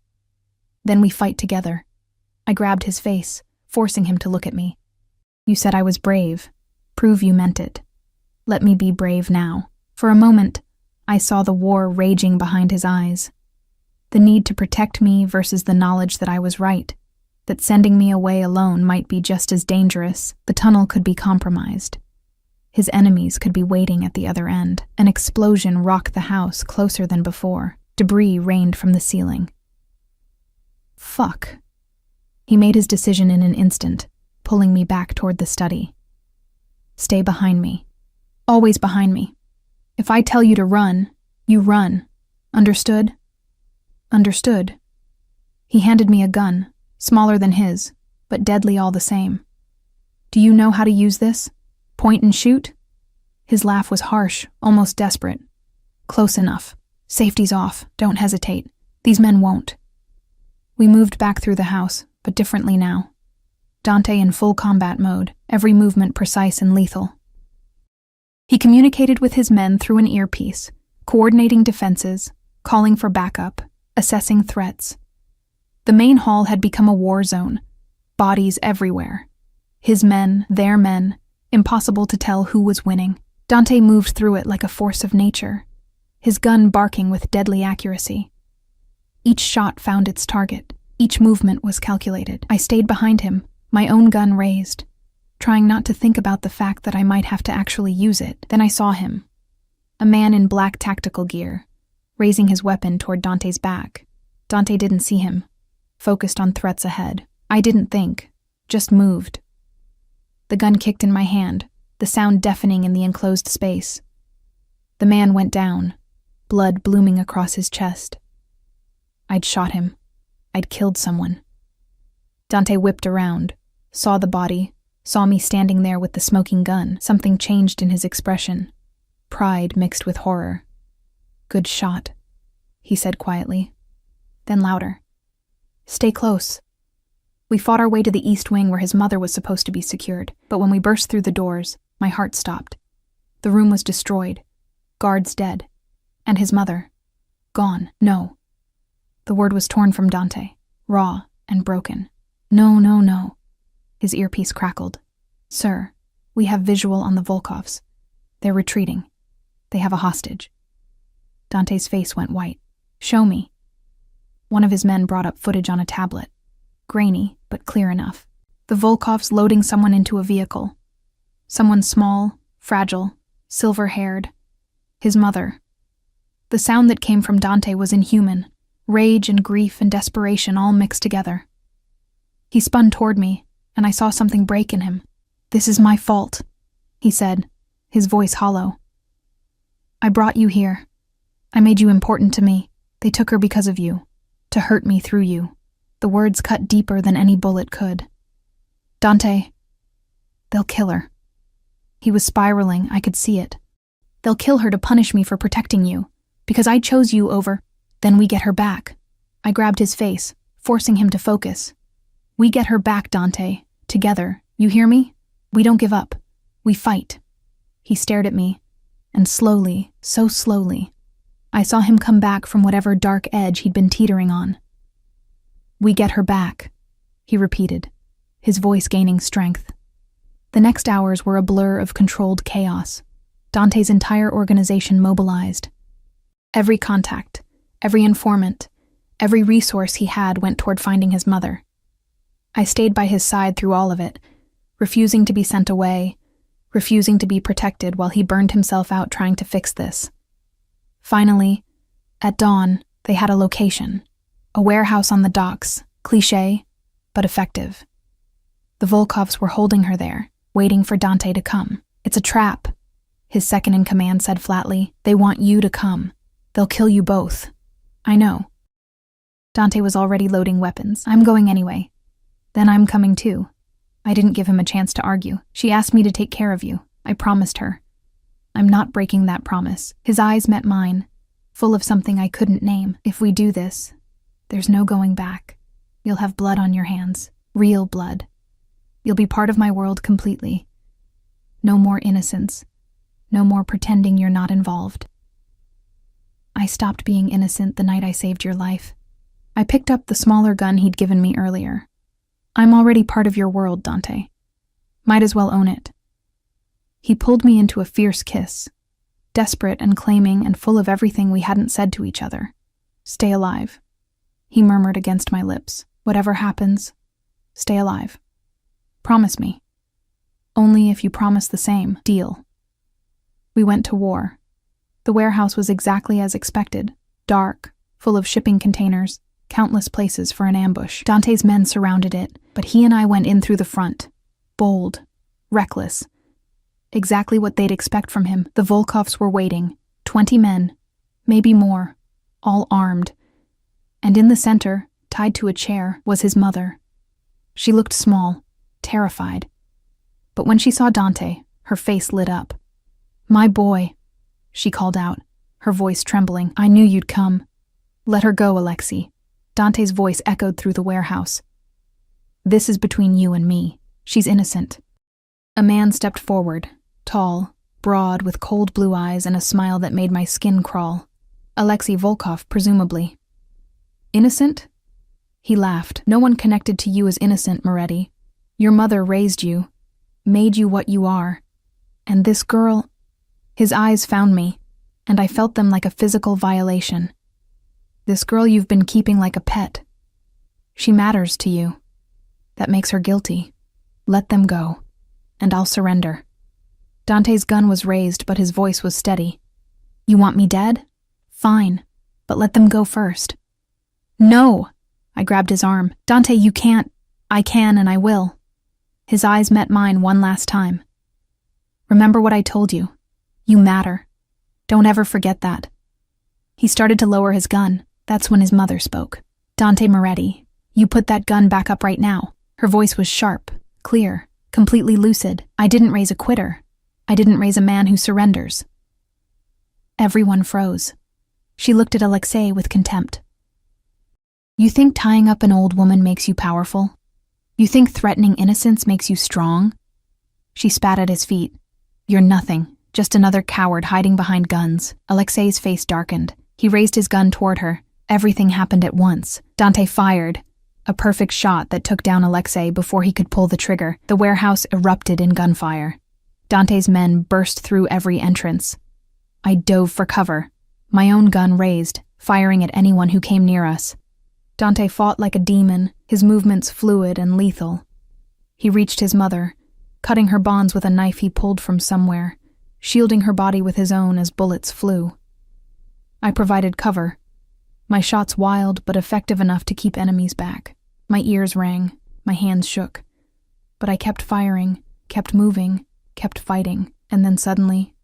"Then we fight together." I grabbed his face, forcing him to look at me. "You said I was brave. Prove you meant it. Let me be brave now." For a moment, I saw the war raging behind his eyes. The need to protect me versus the knowledge that I was right, that sending me away alone might be just as dangerous. The tunnel could be compromised. His enemies could be waiting at the other end. An explosion rocked the house closer than before. Debris rained from the ceiling. Fuck. He made his decision in an instant, pulling me back toward the study. "Stay behind me. Always behind me. If I tell you to run, you run. Understood?" "Understood." He handed me a gun, smaller than his, but deadly all the same. "Do you know how to use this? Point and shoot?" His laugh was harsh, almost desperate. "Close enough. Safety's off. Don't hesitate. These men won't." We moved back through the house, but differently now. Dante in full combat mode, every movement precise and lethal. He communicated with his men through an earpiece, coordinating defenses, calling for backup, assessing threats. The main hall had become a war zone, bodies everywhere. His men, their men, impossible to tell who was winning. Dante moved through it like a force of nature, his gun barking with deadly accuracy. Each shot found its target, each movement was calculated. I stayed behind him, my own gun raised, trying not to think about the fact that I might have to actually use it. Then I saw him, a man in black tactical gear, raising his weapon toward Dante's back. Dante didn't see him, focused on threats ahead. I didn't think. just moved. The gun kicked in my hand, the sound deafening in the enclosed space. The man went down, blood blooming across his chest. I'd shot him. I'd killed someone. Dante whipped around, saw the body, saw me standing there with the smoking gun. Something changed in his expression. Pride mixed with horror. "Good shot," he said quietly. Then louder. "Stay close." We fought our way to the east wing where his mother was supposed to be secured, but when we burst through the doors, my heart stopped. The room was destroyed, guards dead, and his mother, gone. No. The word was torn from Dante, raw and broken. "No, no, no." His earpiece crackled. "Sir, we have visual on the Volkovs. They're retreating. They have a hostage." Dante's face went white. "Show me." One of his men brought up footage on a tablet. Grainy, but clear enough. The Volkovs loading someone into a vehicle. Someone small, fragile, silver-haired. His mother. The sound that came from Dante was inhuman. Rage and grief and desperation all mixed together. He spun toward me, and I saw something break in him. "This is my fault," he said, his voice hollow. "I brought you here. I made you important to me. They took her because of you, to hurt me through you." The words cut deeper than any bullet could. "Dante, they'll kill her." He was spiraling, I could see it. "They'll kill her to punish me for protecting you, because I chose you over. Then we get her back." I grabbed his face, forcing him to focus. "We get her back, Dante. Together, you hear me? We don't give up. We fight." He stared at me, and slowly, so slowly, I saw him come back from whatever dark edge he'd been teetering on. "We get her back," he repeated, his voice gaining strength. The next hours were a blur of controlled chaos. Dante's entire organization mobilized. Every contact, every informant, every resource he had went toward finding his mother. I stayed by his side through all of it, refusing to be sent away, refusing to be protected while he burned himself out trying to fix this. Finally, at dawn, they had a location. A warehouse on the docks, cliché, but effective. The Volkovs were holding her there, waiting for Dante to come. "It's a trap," his second-in-command said flatly. "They want you to come. They'll kill you both." "I know." Dante was already loading weapons. "I'm going anyway." "Then I'm coming too." I didn't give him a chance to argue. "She asked me to take care of you. I promised her. I'm not breaking that promise." His eyes met mine, full of something I couldn't name. "If we do this, there's no going back. You'll have blood on your hands. Real blood. You'll be part of my world completely. No more innocence. No more pretending you're not involved." I stopped being innocent the night I saved your life. I picked up the smaller gun he'd given me earlier. "I'm already part of your world, Dante. Might as well own it." He pulled me into a fierce kiss, desperate and claiming and full of everything we hadn't said to each other. "Stay alive," he murmured against my lips. "Whatever happens, stay alive. Promise me. Only if you promise the same. Deal." We went to war. The warehouse was exactly as expected, dark, full of shipping containers, countless places for an ambush. Dante's men surrounded it, but he and I went in through the front. Bold, reckless. Exactly what they'd expect from him. The Volkovs were waiting, 20 men, maybe more, all armed. And in the center, tied to a chair, was his mother. She looked small, terrified. But when she saw Dante, her face lit up. "My boy," she called out, her voice trembling. "I knew you'd come. Let her go, Alexei." Dante's voice echoed through the warehouse. "This is between you and me. She's innocent." A man stepped forward, tall, broad, with cold blue eyes and a smile that made my skin crawl. Alexei Volkov, presumably. "Innocent?" He laughed. "No one connected to you is innocent, Moretti. Your mother raised you, made you what you are. And this girl..." His eyes found me, and I felt them like a physical violation. "This girl you've been keeping like a pet. She matters to you. That makes her guilty. Let them go, and I'll surrender." Dante's gun was raised, but his voice was steady. "You want me dead? Fine, but let them go first." "No!" I grabbed his arm. "Dante, you can't." "I can and I will. His eyes met mine one last time. Remember what I told you. You matter. Don't ever forget that. He started to lower his gun. That's when his mother spoke. Dante Moretti, you put that gun back up right now. Her voice was sharp, clear, completely lucid. I didn't raise a quitter. I didn't raise a man who surrenders. Everyone froze. She looked at Alexei with contempt. You think tying up an old woman makes you powerful? You think threatening innocence makes you strong? She spat at his feet. You're nothing, just another coward hiding behind guns. Alexei's face darkened. He raised his gun toward her. Everything happened at once. Dante fired. A perfect shot that took down Alexei before he could pull the trigger. The warehouse erupted in gunfire. Dante's men burst through every entrance. I dove for cover, my own gun raised, firing at anyone who came near us. Dante fought like a demon, his movements fluid and lethal. He reached his mother, cutting her bonds with a knife he pulled from somewhere, shielding her body with his own as bullets flew. I provided cover, my shots wild but effective enough to keep enemies back. My ears rang, my hands shook. But I kept firing, kept moving, kept fighting, and then suddenly,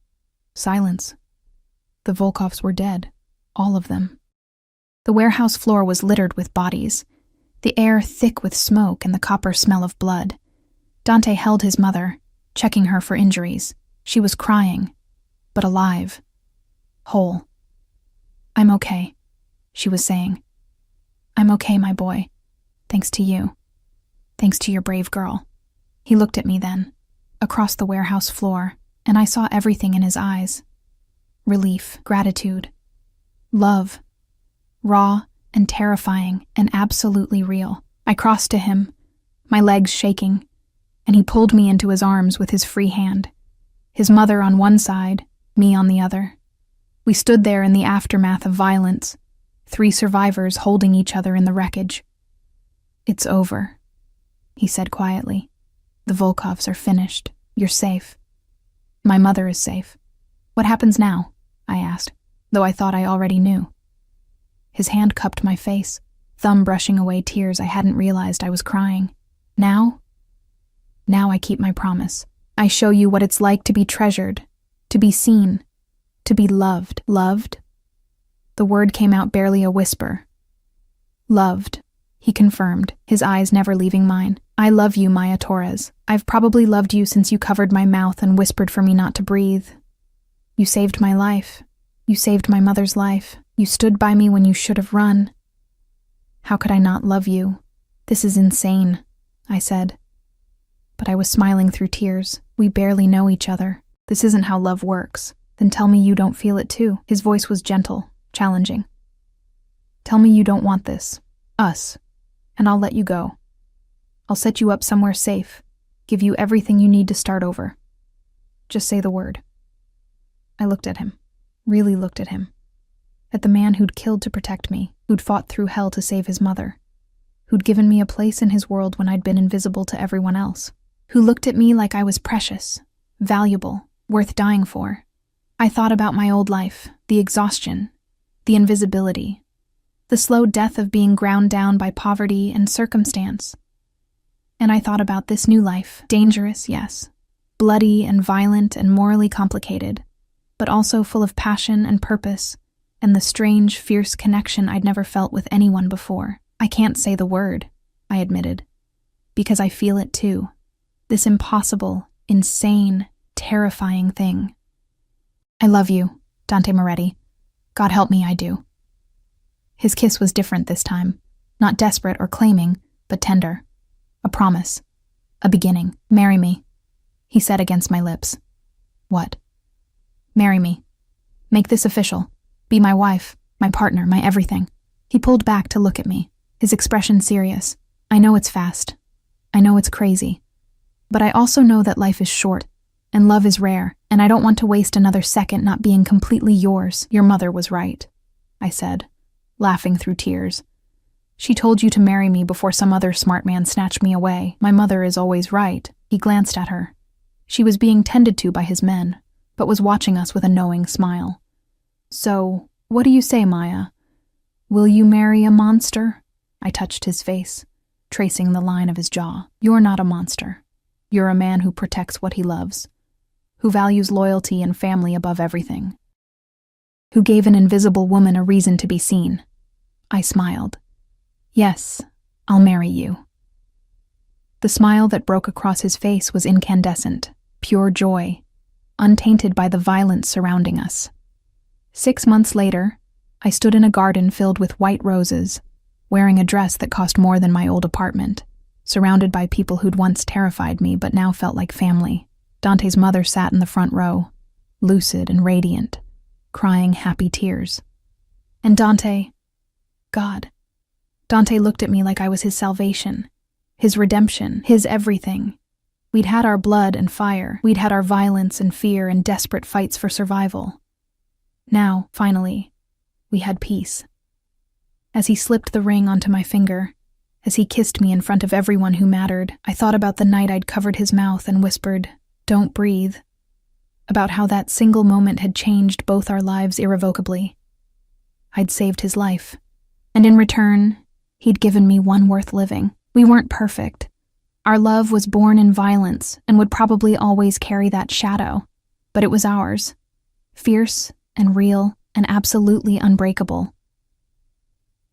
silence. The Volkovs were dead, all of them. The warehouse floor was littered with bodies, the air thick with smoke and the copper smell of blood. Dante held his mother, checking her for injuries. She was crying, but alive, whole. I'm okay, she was saying. I'm okay, my boy. Thanks to you. Thanks to your brave girl. He looked at me then, across the warehouse floor, and I saw everything in his eyes. Relief, gratitude, love, raw and terrifying and absolutely real. I crossed to him, my legs shaking, and he pulled me into his arms with his free hand. His mother on one side, me on the other. We stood there in the aftermath of violence, 3 survivors holding each other in the wreckage. It's over, he said quietly. The Volkovs are finished. You're safe. My mother is safe. What happens now? I asked, though I thought I already knew. His hand cupped my face, thumb brushing away tears I hadn't realized I was crying. Now? Now I keep my promise. I show you what it's like to be treasured, to be seen, to be loved. Loved? The word came out barely a whisper. Loved, he confirmed, his eyes never leaving mine. I love you, Maya Torres. I've probably loved you since you covered my mouth and whispered for me not to breathe. You saved my life. You saved my mother's life. You stood by me when you should have run. How could I not love you? This is insane, I said. But I was smiling through tears. We barely know each other. This isn't how love works. Then tell me you don't feel it too. His voice was gentle, challenging. Tell me you don't want this. Us. And I'll let you go. I'll set you up somewhere safe, give you everything you need to start over. Just say the word. I looked at him, really looked at him. At the man who'd killed to protect me, who'd fought through hell to save his mother, who'd given me a place in his world when I'd been invisible to everyone else, who looked at me like I was precious, valuable, worth dying for. I thought about my old life, the exhaustion, the invisibility, the slow death of being ground down by poverty and circumstance. And I thought about this new life, dangerous, yes, bloody and violent and morally complicated, but also full of passion and purpose, and the strange, fierce connection I'd never felt with anyone before. I can't say the word, I admitted, because I feel it too. This impossible, insane, terrifying thing. I love you, Dante Moretti. God help me, I do. His kiss was different this time, not desperate or claiming, but tender. A promise. A beginning. Marry me, he said against my lips. What? Marry me. Make this official. Be my wife, my partner, my everything. He pulled back to look at me, his expression serious. I know it's fast. I know it's crazy. But I also know that life is short, and love is rare, and I don't want to waste another second not being completely yours. Your mother was right, I said, laughing through tears. She told you to marry me before some other smart man snatched me away. My mother is always right. He glanced at her. She was being tended to by his men, but was watching us with a knowing smile. So, what do you say, Maya? Will you marry a monster? I touched his face, tracing the line of his jaw. You're not a monster. You're a man who protects what he loves, who values loyalty and family above everything, who gave an invisible woman a reason to be seen. I smiled. Yes, I'll marry you. The smile that broke across his face was incandescent, pure joy, untainted by the violence surrounding us. 6 months later, I stood in a garden filled with white roses, wearing a dress that cost more than my old apartment, surrounded by people who'd once terrified me but now felt like family. Dante's mother sat in the front row, lucid and radiant, crying happy tears. And Dante looked at me like I was his salvation, his redemption, his everything. We'd had our blood and fire, we'd had our violence and fear and desperate fights for survival. Now, finally, we had peace. As he slipped the ring onto my finger, as he kissed me in front of everyone who mattered, I thought about the night I'd covered his mouth and whispered, "Don't breathe," about how that single moment had changed both our lives irrevocably. I'd saved his life, and in return, he'd given me one worth living. We weren't perfect. Our love was born in violence and would probably always carry that shadow, but it was ours, fierce and real and absolutely unbreakable.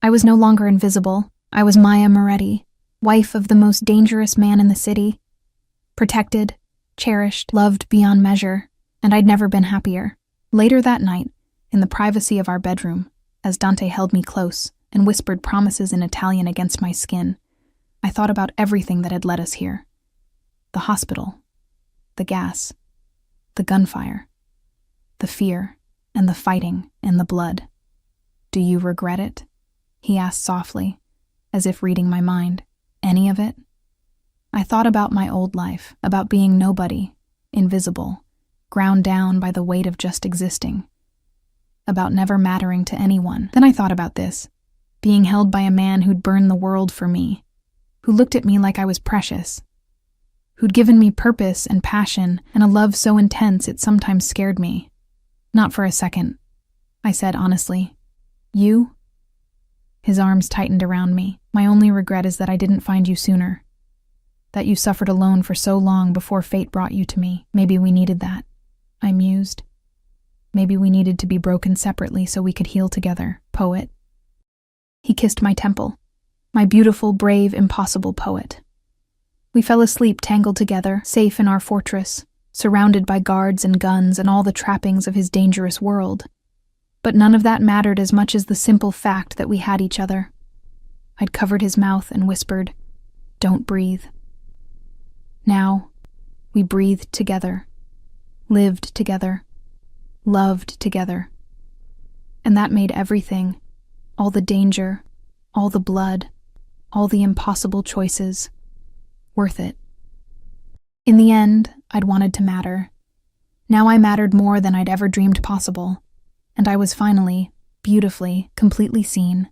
I was no longer invisible. I was Maya Moretti, wife of the most dangerous man in the city, protected, cherished, loved beyond measure, and I'd never been happier. Later that night, in the privacy of our bedroom, as Dante held me close and whispered promises in Italian against my skin, I thought about everything that had led us here. The hospital, the gas, the gunfire, the fear, and the fighting and the blood. "Do you regret it?" he asked softly, as if reading my mind. "Any of it?" I thought about my old life, about being nobody, invisible, ground down by the weight of just existing, about never mattering to anyone. Then I thought about this, being held by a man who'd burned the world for me, who looked at me like I was precious, who'd given me purpose and passion and a love so intense it sometimes scared me. "Not for a second," I said honestly. "You?" His arms tightened around me. "My only regret is that I didn't find you sooner, that you suffered alone for so long before fate brought you to me. Maybe we needed that," I mused. "Maybe we needed to be broken separately so we could heal together, poet." He kissed my temple. My beautiful, brave, impossible poet. We fell asleep tangled together, safe in our fortress, surrounded by guards and guns and all the trappings of his dangerous world. But none of that mattered as much as the simple fact that we had each other. I'd covered his mouth and whispered, "Don't breathe." Now, we breathed together, lived together, loved together. And that made everything, all the danger, all the blood, all the impossible choices, worth it. In the end, I'd wanted to matter. Now I mattered more than I'd ever dreamed possible, and I was finally, beautifully, completely seen.